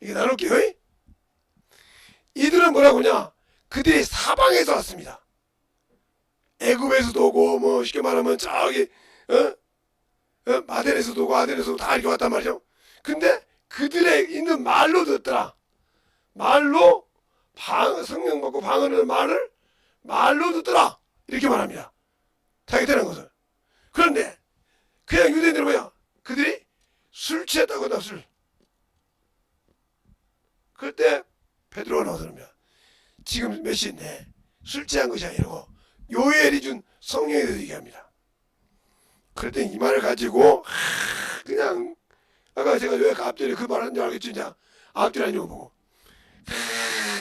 이게 나눌게요. 이들은 뭐라고 하냐? 그들이 사방에서 왔습니다. 애굽에서도 오고 뭐 쉽게 말하면 저기 마델에서도 오고 아델에서도 다 이렇게 왔단 말이죠. 근데 그들의 있는 말로 듣더라. 말로 성령 받고 방언하는 말을 말로 듣더라. 이렇게 말합니다. 자기 되는 것을. 그런데 그냥 유대인들은 뭐야? 그들이 술 취했다고 한다. 술. 그때 베드로가 나와서 그럽니다. 지금 몇 시인데 술 취한 것이 아니고 요엘이 준 성령에 대해서 얘기합니다. 그럴 때 이 말을 가지고 그냥 아까 제가 왜 앞뒤에 그 말하는 줄 알겠지? 이제 앞뒤를 아니고 보고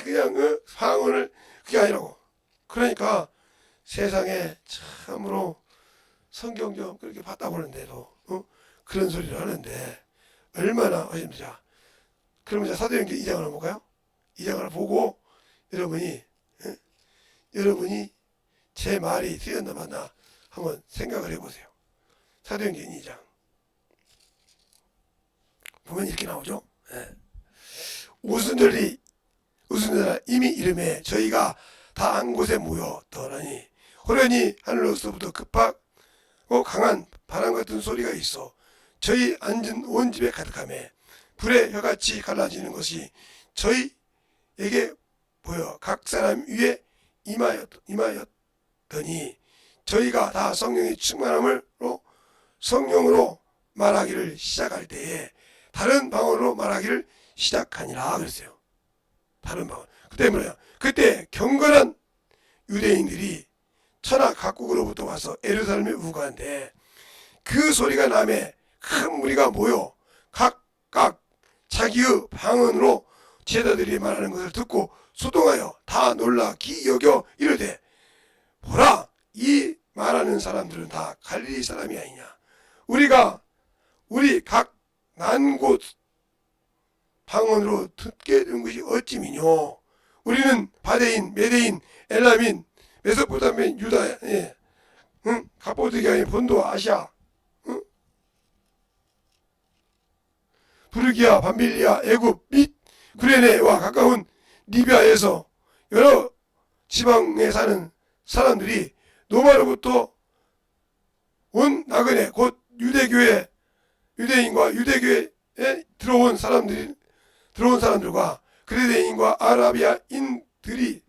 그냥 방언을 그게 아니라고. 그러니까 세상에 참으로 성경 좀 그렇게 받다 보는데도 그런 소리를 하는데 얼마나 하십니까? 그러면 사도행전 2장을 한번 볼까요? 2장을 보고 여러분이 제 말이 틀렸나 맞나 한번 생각을 해보세요. 사도행전 2장 보면 이렇게 나오죠. 우스들이 이미 이름에 저희가 다 한 곳에 모였더라니 호련히 하늘로서부터 급하고 강한 바람 같은 소리가 있어 저희 앉은 온 집에 가득하며 불의 혀같이 갈라지는 것이 저희에게 보여 각 사람 위에 임하였더니 저희가 다 성령의 충만함으로 성령으로 말하기를 시작할 때에 다른 방언으로 말하기를 시작하니라 그랬어요. 다른 방언. 그때 뭐냐? 그때 경건한 유대인들이 천하 각국으로부터 와서 예루살렘에 우거한데 그 소리가 남에 큰 무리가 모여 각각 자기의 방언으로 제자들이 말하는 것을 듣고 소동하여 다 놀라 기여겨 이르되 보라 이 말하는 사람들은 다 갈릴리 사람이 아니냐. 우리 각 난 곳 방언으로 듣게 된 것이 어찌미뇨. 우리는 바데인, 메데인, 엘람인, 메소포타미아, 유다, 갑보드기아의 본도 아시아, 부르기아, 밤빌리아, 애굽 및 구레네와 가까운 리비아에서 여러 지방에 사는 사람들이 로마로부터 온 나그네 곧 유대인과 유대교에 들어온 사람들과 그레네인과 아라비아인들이라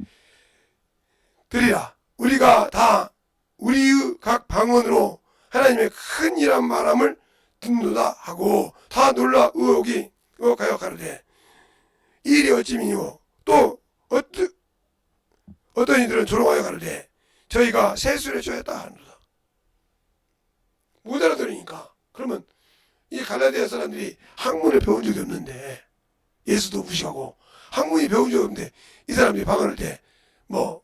우리가 다 우리의 각 방언으로 하나님의 큰 일한 말함을 듣는다 하고 다 놀라 의혹하여 가로되 이 일이 어찌미뇨. 또 어떤 이들은 조롱하여 가로되 저희가 세수를 줘야했다 하는도다. 못 알아들으니까. 그러면 이 갈라디아 사람들이 학문을 배운 적이 없는데 예수도 무시하고 학문이 배운 적이 없는데 이 사람들이 방언할 때 뭐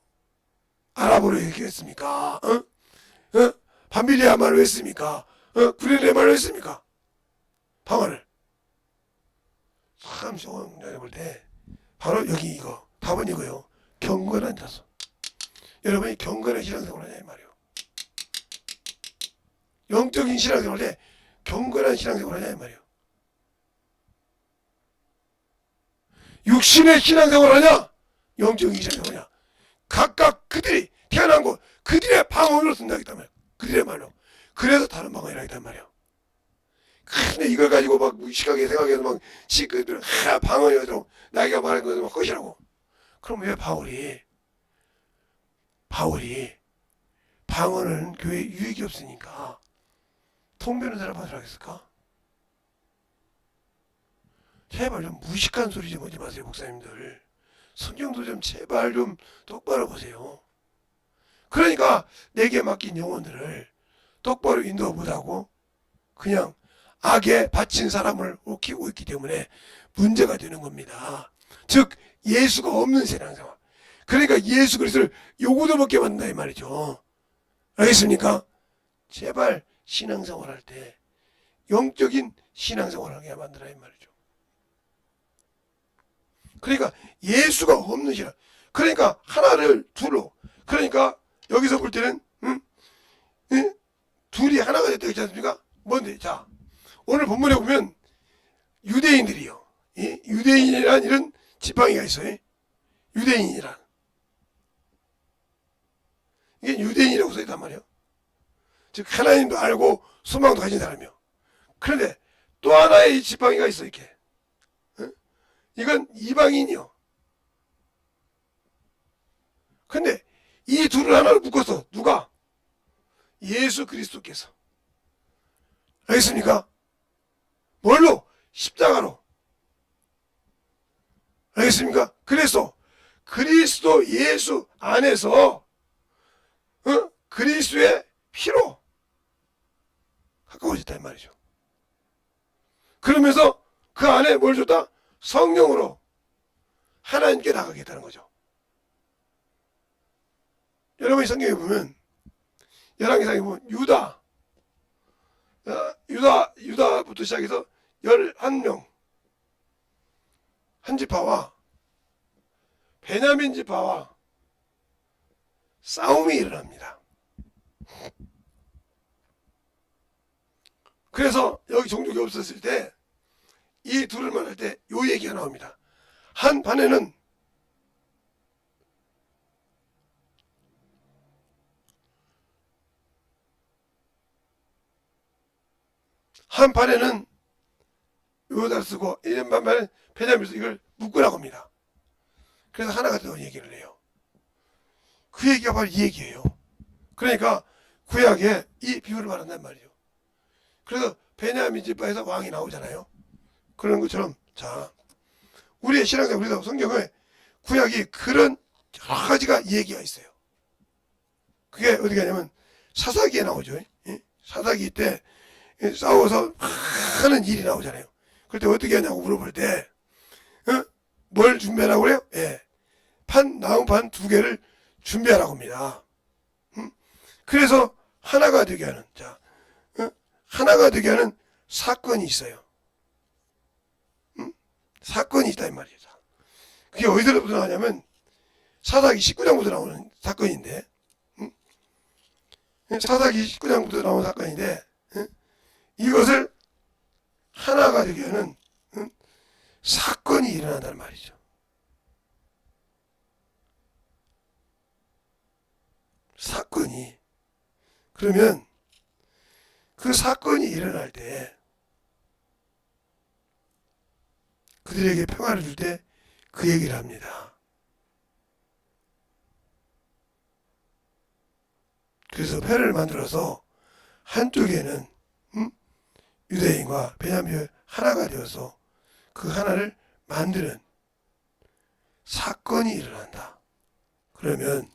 아랍어로 얘기했습니까? 밤빌리아 말로 했습니까? 구레네 말로 했습니까? 방언을. 참 좋은 볼 때 바로 여기 이거 답은 이거요. 경건한 자세. 여러분이 경건한 신앙생활을 하냐 이 말이에요. 영적인 신앙생활을 할 때 경건한 신앙생활을 하냐 이 말이에요. 육신의 신앙생활을 하냐? 영적인 이상이 뭐냐? 각각 그들이 태어난 곳 그들의 방언으로 쓴다고 했단 말이야. 그들의 말로. 그래서 다른 방언이라 했단 말이야. 근데 이걸 가지고 막 무식하게 생각해서 막 지그들 방언이어도 나이가 말한 것도 막 것이라고. 그럼 왜 바울이 방언은 교회에 유익이 없으니까 통변호사를 받으라고 했을까? 제발 좀 무식한 소리 좀 하지 마세요, 목사님들. 성경도 좀 제발 좀 똑바로 보세요. 그러니까 내게 맡긴 영혼들을 똑바로 인도 못하고 그냥 악에 바친 사람을 키우고 있기 때문에 문제가 되는 겁니다. 즉 예수가 없는 신앙생활. 그러니까 예수 그리스도를 요구도 먹게 만든다 이 말이죠. 알겠습니까? 제발 신앙생활 할 때 영적인 신앙생활 하게 만들라 이 말이죠. 그러니까 예수가 없는 신앙. 그러니까 하나를 둘로. 그러니까 여기서 볼 때는 둘이 하나가 됐다 그렇지 않습니까? 뭔데? 자, 오늘 본문에 보면 유대인들이요. 유대인이란 이런 지팡이가 있어요. 유대인이란. 이게 유대인이라고 써있단 말이에요. 즉 하나님도 알고 소망도 가진 사람이요. 그런데 또 하나의 지팡이가 있어 이렇게. 이건 이방인이요. 근데 이 둘을 하나로 묶어서 누가? 예수 그리스도께서. 알겠습니까? 뭘로? 십자가로. 알겠습니까? 그래서 그리스도 예수 안에서 그리스도의 피로 가까워졌다 이 말이죠. 그러면서 그 안에 뭘 줬다? 성령으로 하나님께 나가겠다는 거죠. 여러분이 성경에 보면 열왕기상에 보면 유다부터 시작해서 11명 한 지파와 베냐민 지파와 싸움이 일어납니다. 그래서 여기 종족이 없었을 때 이 둘을 말할 때 요 얘기가 나옵니다. 한 판에는 요다를 쓰고 1년 반 만에 베냐민을 쓰고 이걸 묶으라고 합니다. 그래서 하나가 되는 얘기를 해요. 그 얘기가 바로 이 얘기예요. 그러니까 구약에 이 비유를 말한단 말이에요. 그래서 베냐민 지파에서 왕이 나오잖아요. 그런 것처럼 자 우리의 신앙생활 우리도 성경에 구약이 그런 여러 가지가 얘기가 있어요. 그게 어디 가냐면 사사기에 나오죠. 사사기 때 싸워서 하는 일이 나오잖아요. 그럴 때 어떻게 하냐고 물어볼 때 뭘 준비하라고 그래요? 나무 판 2개를 준비하라고 합니다. 그래서 하나가 되게 하는 하나가 되게 하는 사건이 있어요. 사건이 있다 이 말이에요. 그게 어디서부터 나오냐면 사사기 19장부터 나오는 사건인데 사사기 19장부터 나오는 사건인데 이것을 하나가 되게 하는 사건이 일어난다는 말이죠. 사건이. 그러면 그 사건이 일어날 때 그들에게 평화를 줄 때 그 얘기를 합니다. 그래서 패를 만들어서 한쪽에는 유대인과 베냐민이 하나가 되어서 그 하나를 만드는 사건이 일어난다. 그러면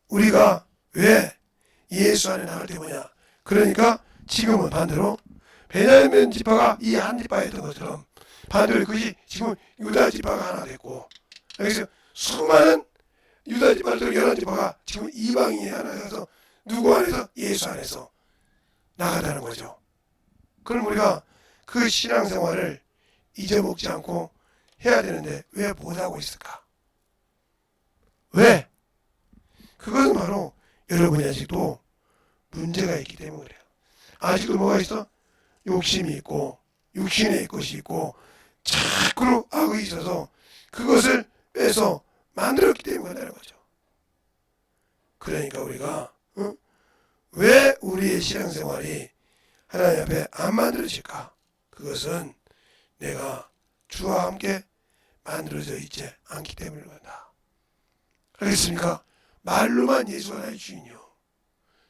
우리가 왜 예수 안에 나갈 때 뭐냐? 그러니까 지금은 반대로 베냐민 지파가 이 한 지파였던 것처럼 반대로 그것이 지금 유다 지파가 하나 됐고 그래서 수많은 유다 지파들 11지파가 지금 이방인이 하나 돼서 누구 안에서? 예수 안에서 나가다는 거죠. 그럼 우리가 그 신앙생활을 잊어먹지 않고 해야 되는데 왜 못하고 있을까? 왜? 그것은 바로 여러분이 아직도 문제가 있기 때문에 그래요. 아직도 뭐가 있어? 욕심이 있고 육신의 것이 있고 자꾸로 악이 있어서 그것을 빼서 만들었기 때문에 그런다는 거죠. 그러니까 우리가 왜 우리의 신앙생활이 하나님 앞에 안 만들어질까? 그것은 내가 주와 함께 만들어져 있지 않기 때문에 그런다. 알겠습니까? 말로만 예수가 나의 주인이요.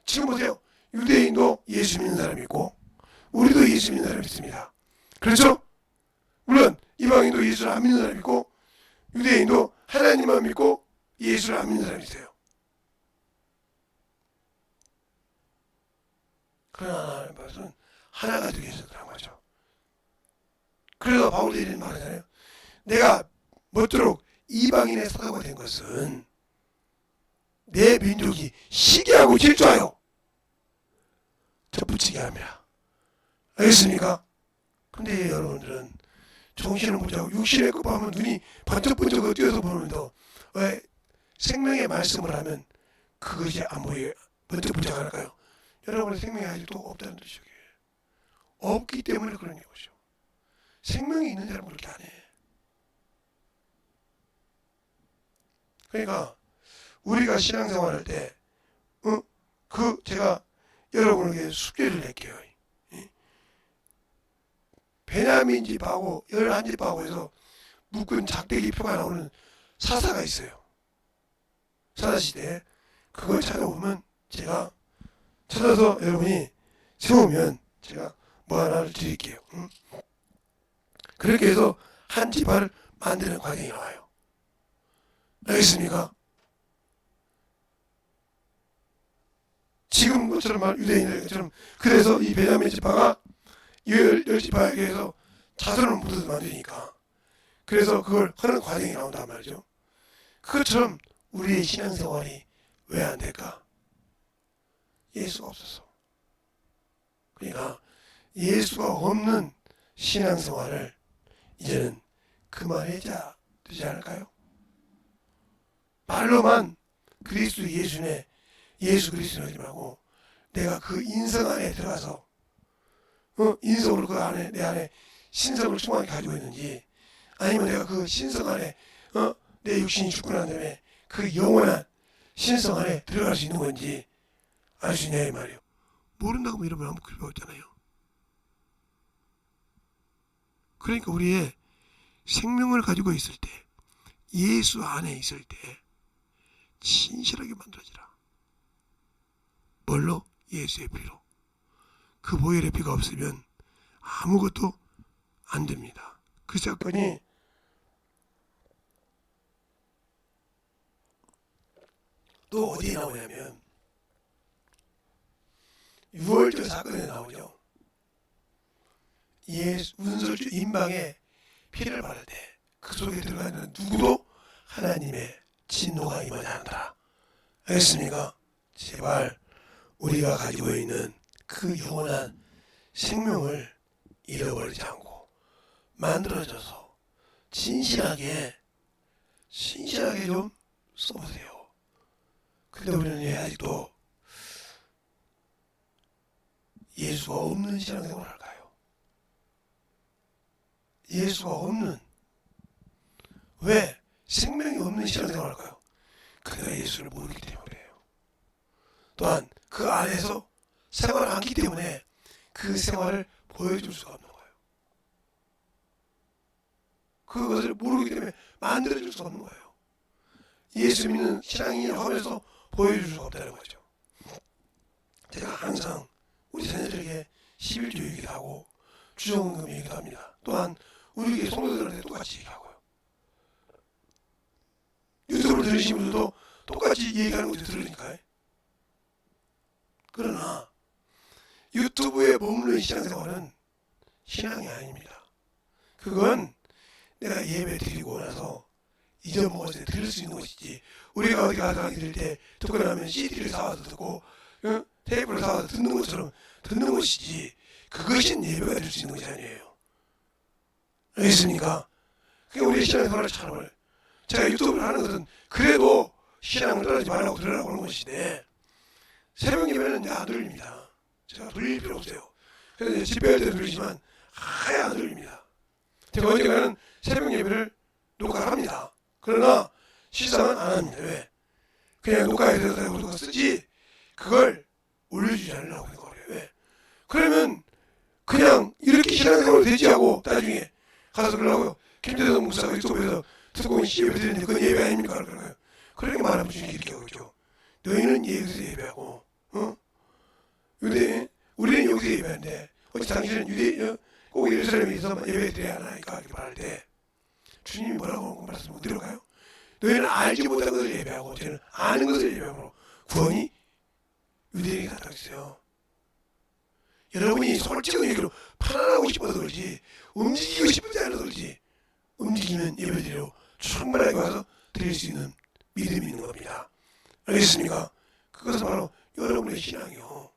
지금 보세요. 유대인도 예수 믿는 사람이 있고 우리도 예수 믿는 사람이 있습니다. 그렇죠? 물론 이방인도 예수를 안 믿는 사람이 있고 유대인도 하나님만 믿고 예수를 안 믿는 사람이 있어요. 그러나 하나님 말씀은 하나가 되게 해서라는 거죠. 그래서 바울이 이런 말을 하잖아요. 내가 모쪼록 이방인의 사도가 된 것은 내 민족이 시기하고 질투하여 덧붙이게 합니다. 알겠습니까? 근데 여러분들은 정신을 못 차고 육신의 것 보면 눈이 번쩍번쩍 뛰어서 보면서 왜 생명의 말씀을 하면 그것이 안 보이게 번쩍번쩍 할까요? 여러분의 생명이 아직도 없다는 뜻이에요. 없기 때문에 그런 것이죠. 생명이 있는 사람은 그렇게 안 해. 그러니까 우리가 신앙생활할 때 제가 여러분에게 숙제를 낼게요. 베냐민 집하고 11집하고 해서 묶은 작대기 표가 나오는 사사가 있어요. 사사시대에 그걸 찾아보면 제가 찾아서 여러분이 세우면 제가 뭐 하나를 드릴게요. 그렇게 해서 한 지파를 만드는 과정이 나와요. 알겠습니까? 지금 것처럼 유대인들처럼 그래서 이 베냐민 지파가 열 지파에게 해서 자손을 묻어서 만드니까 그래서 그걸 하는 과정이 나온단 말이죠. 그것처럼 우리의 신앙생활이 왜 안 될까? 예수가 없어서. 그러니까 예수가 없는 신앙생활을 이제는 그만해야 되지 않을까요? 말로만 그리스도 예수네 예수 그리스도를 하지 말고 내가 그 인성 안에 들어가서 인성으로 그 안에 내 안에 신성을 충만하게 가지고 있는지 아니면 내가 그 신성 안에 내 육신이 죽고 난 다음에 그 영원한 신성 안에 들어갈 수 있는 건지 알 수 있냐 이 말이에요. 모른다고 이러면 아무 필요가 없잖아요. 그러니까 우리의 생명을 가지고 있을 때 예수 안에 있을 때 진실하게 만들어지라. 뭘로? 예수의 피로. 그 보혈의 피가 없으면 아무것도 안 됩니다. 그 사건이 또 어디에 나오냐면 6월절 사건에 나오죠. 운설주 임방에 피를 바를 때 그 속에 들어가는 누구도 하나님의 진노가 임하지 않더라. 알겠습니까? 제발 우리가 가지고 있는 그 영원한 생명을 잃어버리지 않고 만들어져서 진실하게 좀 써보세요. 근데 우리는 왜 아직도 예수가 없는 신앙생활을 할까요? 예수가 없는 왜 생명이 없는 신앙생활을 할까요? 그가 예수를 모르기 때문에 그래요. 또한 그 안에서 생활을 하기 때문에 그 생활을 보여줄 수가 없는 거예요. 그것을 모르기 때문에 만들어줄 수가 없는 거예요. 예수 믿는 신앙인이라고 하면서 보여줄 수가 없다는 거죠. 제가 항상 우리 자녀들에게 11조 얘기도 하고 주정금 얘기도 합니다. 또한 우리 교회 성도들한테 똑같이 얘기하고요. 유튜브를 들으신 분들도 똑같이 얘기하는 것도 들으니까요. 그러나 유튜브에 머무르는 신앙생활은 신앙이 아닙니다. 그건 내가 예배 드리고 나서 잊어먹었을 때 들을 수 있는 것이지 우리가 어디 가서 들을 때 듣고 나면 CD를 사와서 듣고 테이프를 사와서 듣는 것처럼 듣는 것이지 그것이 예배가 될 수 있는 것이 아니에요. 알겠습니까? 그게 우리의 신앙생활을 잘 제가 유튜브를 하는 것은 그래도 신앙을 떨어지지 말라고 들으라고 하는 것인데 새벽 예배는 이제 안 들립니다. 제가 돌릴 필요 없어요. 그래서 집회할 때 들리지만 아예 안 들립니다. 제가 언젠가는 새벽 예배를 녹화를 합니다. 그러나 실상은 안 합니다. 왜? 그냥 녹화해서 우리가 쓰지 그걸 올려주지 않으려고 하는 거예요. 왜? 그러면 그냥 이렇게 신앙생활을 대지하고 나중에 가서 그러려고요. 김대성 목사가 유튜브에서 특공인 예배 드리는데 그건 예배 아닙니까? 그러고요. 그렇게 말하면 주님이 이렇게 하죠. 너희는 여기서 예배하고, 우리는 여기서 예배하는데, 어찌 당신은 꼭 예루살렘에서 예배 드려야 하나니까? 이렇게 말할 때, 주님이 뭐라고 말씀 못 들어가요? 너희는 알지 못한 것을 예배하고, 저희는 아는 것을 예배하므로 구원이 유대인에게 나타나 있어요. 여러분이 솔직한 얘기로 편안하고 싶어서 그러지, 움직이고 싶지 않아서 그러지, 움직이는 예배드리러 충분하게 와서 드릴 수 있는 믿음이 있는 겁니다. 알겠습니까? 그것은 바로 여러분의 신앙이요.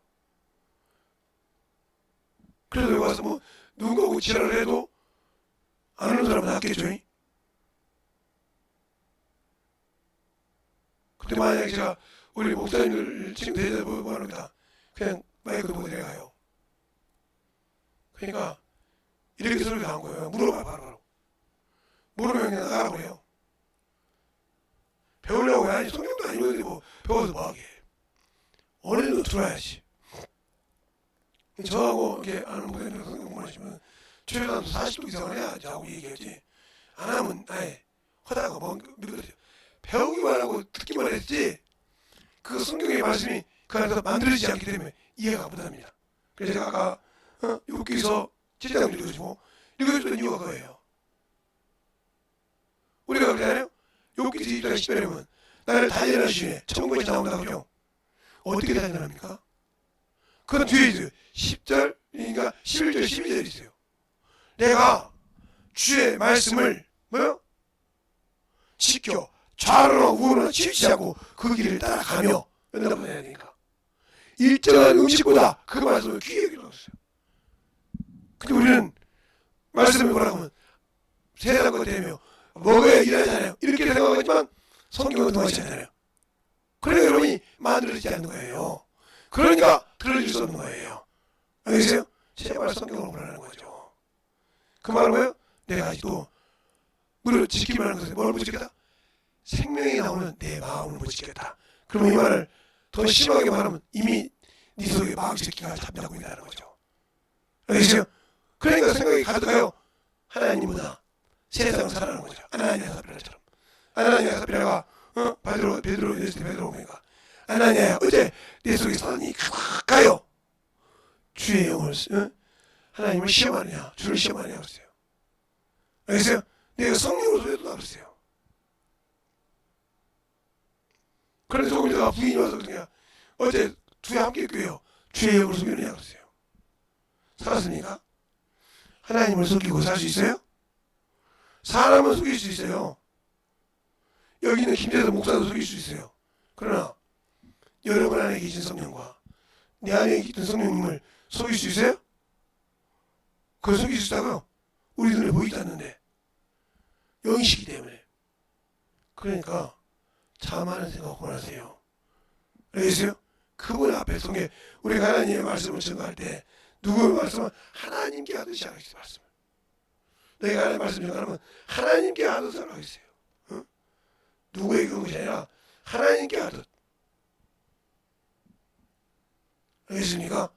그래서 여기 와서 뭐 누군가하고 지랄을 해도 안 오는 사람은 낫겠죠. 근데 만약에 제가 우리 목사님들 지금 대자 뭐 하는 거다 그냥 마이크도 보고 내려가요. 그러니까 이렇게 소리가 나온 거예요. 물어봐 바로. 물으면 그냥 나가버려요. 배우려고 아니 성경도 아니고 뭐 배워서 뭐하게. 어느 정도 들어야지. 저하고 이렇게 아는 분들 성경 공부하시면 최소한 40도 이상을 해야지 하고 얘기하지. 안 하면 아예 하다가 뭐 미루거든요. 배우기만 하고 듣기만 했지 그 성경의 말씀이 그 안에서 만들어지지 않기 때문에 이해가 못합니다. 그래서 제가 아까 여기서 7장 읽어주고 읽어줬던 이유가 그거예요. 우리가 그러잖아요. 여기서 1장 10절에 보면 나를 단련하시네 천국에 나온다고 그러죠. 어떻게 단련합니까? 그건 뒤에 있어요. 10절 그러니까 11절 12절 있어요. 내가 주의 말씀을 뭐요? 지켜 좌로나 우로나 치우치하고 그 길을 따라가며 연답을 해야 되니까 일정한 음식보다 그 말씀을 귀에 여기라고 했어요. 근데 우리는 말씀을 뭐라고 하면 세상과 되며 먹어야 일하잖아요. 이렇게 생각하지만 성경은 동하지 않잖아요. 그러니까 여러분이 만들어지지 않는 거예요. 그러니까 들어줄 수 없는 거예요. 알겠어요? 제발 성경을 보라는 거죠. 그 말은 뭐예요? 내가 아직도 무릇 지키면 하는 것은 뭘 못 지켰다? 생명이 나오는 내 마음을 못 지켰다. 그러면 이 말을 더 심하게 말하면 이미 네 속에 마귀 새끼가 잠자고 있다는 거죠. 알겠어요? 그러니까 생각이 가득하여 하나님보다 세상을 살아가는 거죠. 아나니아 삽비라처럼. 아나니아 삽비라가 베드로 보니까 아나니아야 어제 내 속에 사단이 가요. 주의 영을 하나님을 시험하느냐 주를 시험하느냐 그랬어요. 알겠어요? 내가 성령으로 소리도 그랬어요. 그런데 조금 전에 부인이 와서 그냥 어제 주에 함께 있고요. 주의 영을 속이느냐 그랬어요. 살았습니까? 하나님을 속이고 살 수 있어요? 사람은 속일 수 있어요. 여기 있는 김재선 목사도 속일 수 있어요. 그러나 여러분 안에 계신 성령과 내 안에 있던 성령님을 속일 수 있어요? 그걸 속일 수 있다고요? 우리 눈에 보이지 않는데 영이시기 때문에. 그러니까 자만한 생각 그만하세요. 알겠어요? 그분 앞에 성에 우리가 하나님의 말씀을 전가할 때 누구의 말씀은 하나님께 하듯이 하겠어요. 말씀을. 내가 하나님의 말씀을 전가하면 하나님께 하듯이 하겠어요. 누구에게 그런 것이 아니라 하나님께 하듯. 알겠습니까?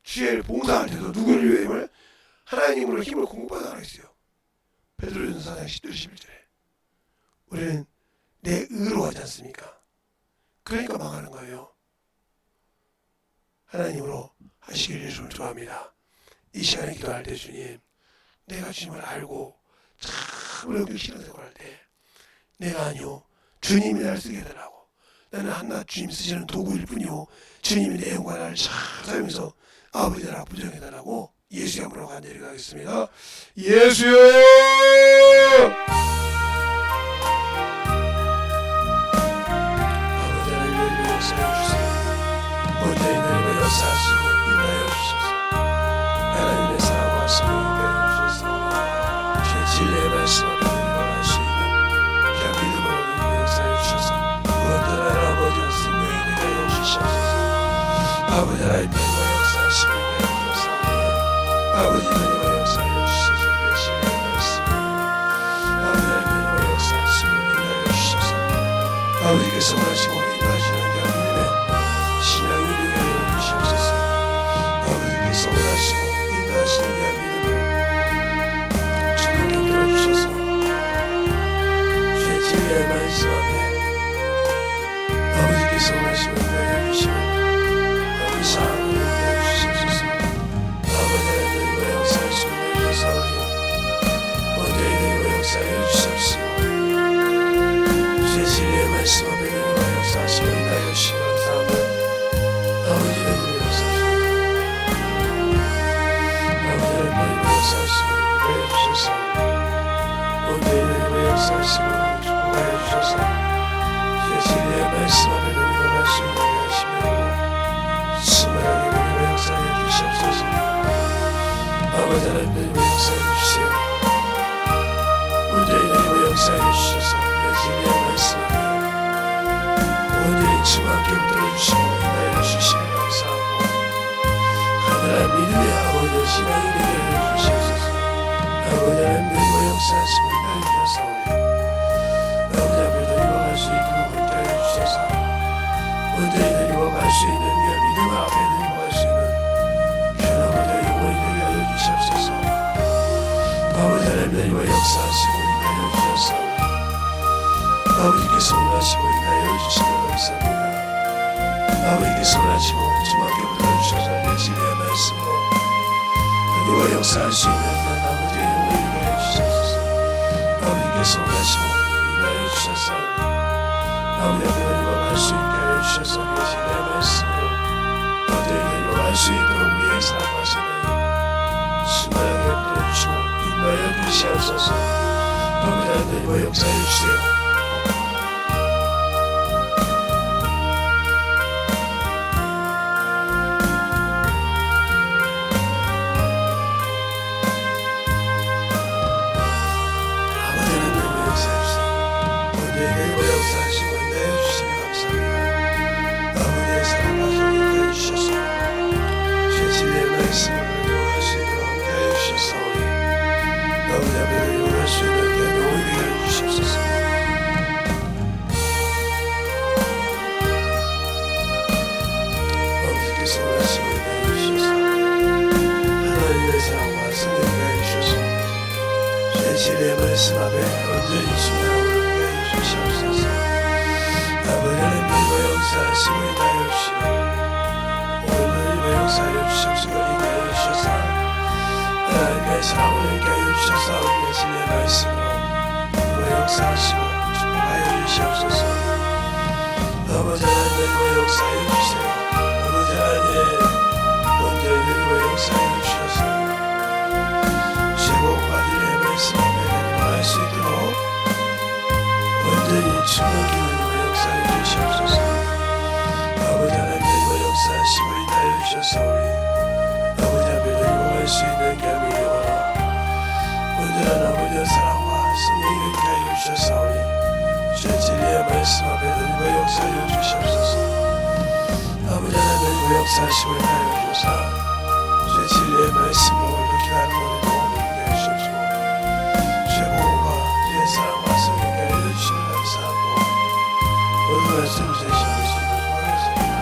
주의 봉사할 때도 누구를 위해 하나님으로 힘을 공급받아 하겠어요. 베드로전서 4장 10절 11절에 우리는 내 의로 하지 않습니까? 그러니까 망하는 거예요. 하나님으로 하시길 예수를 좋아합니다. 이 시간에 기도할 때 주님 내가 주님을 알고 참으로 여기 신앙생활할 때 내가 아니요 주님이 날 쓰게 해달라고 나는 한낱 주님 쓰시는 도구일 뿐이요 주님이 내 영광을 찾아면서 아버지 나라 부정해달라고 예수의 이름으로 간절히 가겠습니다. 예수여 아버지 하나님 역사해 주세요. 언제 하나님의 역사하시고 인하여 주셔서 하나님의 사랑과 성령을 주셔서 제 진리의 말씀 앞에 일어날 수 있는 자 믿음으로 역사해 주셔서 언제나 아버지와 생명이 되게 하여 주셔서 아버지 하나님의 역사하시고 아버지 하나님의 역사해 주셔서 열심히 하겠습니다. 아버지 하나님의 역사하시고 아버지께서 원하시고 인도하시는 여러분의 신앙이 되게 하여 주시옵소서. 아버지께서 원하시고 인도하시는 여러분을 주님께 들어주셔서 주의 진리의 말씀 앞에 아버지께서 원하시고 인도하여 주시는 여러분 사랑을 인도하여 주시옵소서. 아버지 하나님의 역사하시고 인도하여 원죄인의 역사하여 주시옵시고 주의 진리의 말씀 앞에 주님의 역사하시고 인도하여 주시옵소서. 아버지 하나님의 역사하시고 원죄인의 역사하시고 축복하여 주셔서 주의 진리의 말씀 앞에 주님의 말씀을 하시며 수많은 주님의 역사하여 주시옵소서. 아버지 하나님의 역사하여 주세요. 원죄인의 역사하여 주셔서 주의 진리의 말씀을 원죄인 주님께 들어주시고 인하여 주시며 감사하고 하늘의 믿음의 아버지 신앙이 되게 하여 주시옵소서. 아버지 하나님의 역사하시고 인하여 주셔서 아버지 앞에 이루어갈 수 있도록 인도하여 주셔서 원죄인을 이루어갈 수 있는 믿음 앞에 이루어갈 수 있는 귀한 아버지의 영혼이 되게 하여 주시옵소서. 아버지 하나님의 역사하시고 인하여 주셔서 아버지께서 원하시고 인하여 주시면 감사합니다. 아버지께서 원하시고 주님께 불러주셔서 내 진리의 말씀으로 하나님과 역사할 수 있는 아버지의 영혼이 되게 하여 주시옵소서. 아버지께서 원하시고 인하여 주셔서 아버지 앞에 이루어갈 수 있게 하여 주셔서 내 진리의 말씀으로 아버지에게 이루어갈 수 있도록 우리의 사랑하시는 수많은 영들을 주시고 인하여 주시옵소서. 아버지 하나님과 역사해 주세요. 진리의 말씀 앞에 온전히 순종하게 하여 주시옵소서. 아버지 하나님의 역사하시고 인하여 주시고 오늘의 역사하여 주시옵시고 인하여 주셔서 하나님의 사랑을 있게 하여 주셔서 우리의 진리의 말씀으로 우리의 역사하시고 축복하여 주시옵소서. 아버지 하나님의 역사하여 주세요. 아버지 하나님 온전히 역사하여 주셔서 제복과 진리의 말씀 앞에 할 수 있도록 온전히 충만히 역사해 주시옵소서. 아버지 하나님의 역사하시고 인하여 주셔서 우리 아버지 앞에 이루어갈 수 있는 겸이 되어라. 온전한 아버지의 사랑과 성령이 있게 하여 주셔서 우리 주의 진리의 말씀 앞에 이루어 역사해 주시옵소서. 아버지 하나님의 역사하시고 인하여 주셔서 주의 진리의 말씀으로 이렇게 하는 우리도 오게 하시옵소서. 사랑과 성령께 알려주시면 감사하고 모든 말씀 주시는 것을 좋아하겠습니다.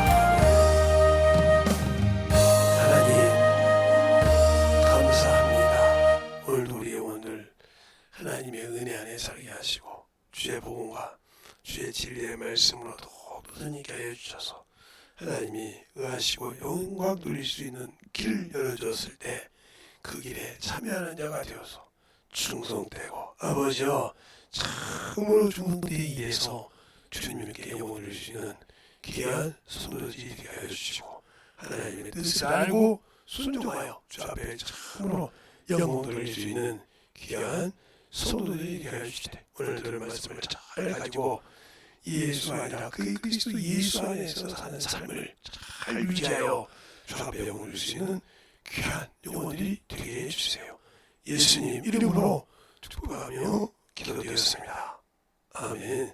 하나님 감사합니다. 오늘도 우리 영혼들 하나님의 은혜 안에 살게 하시고 주의 복음과 주의 진리의 말씀으로 더욱더 있게 하여 주셔서 하나님이 의하시고 영광 누릴 수 있는 길을 열어주었을 때 그 길에 참여하는 자가 되어서 충성되고 아버지여 참으로 충성되기 위해서 주님께 영혼을 주시는 귀한 성도들이 되게 하여 주시고 하나님의 뜻을 알고 순종하여 주 앞에 참으로 영혼을 돌릴 수 있는 귀한 성도들이 되게 하여 주시되 오늘 들은 말씀을 잘 가지고 예수 아니라 그리스도 예수 안에서 사는 삶을 잘 유지하여 주 앞에 영혼을 줄 수 있는 귀한 영혼들이 되게 해주세요. 예수님 이름으로 축복하며 기도드렸습니다. 아멘.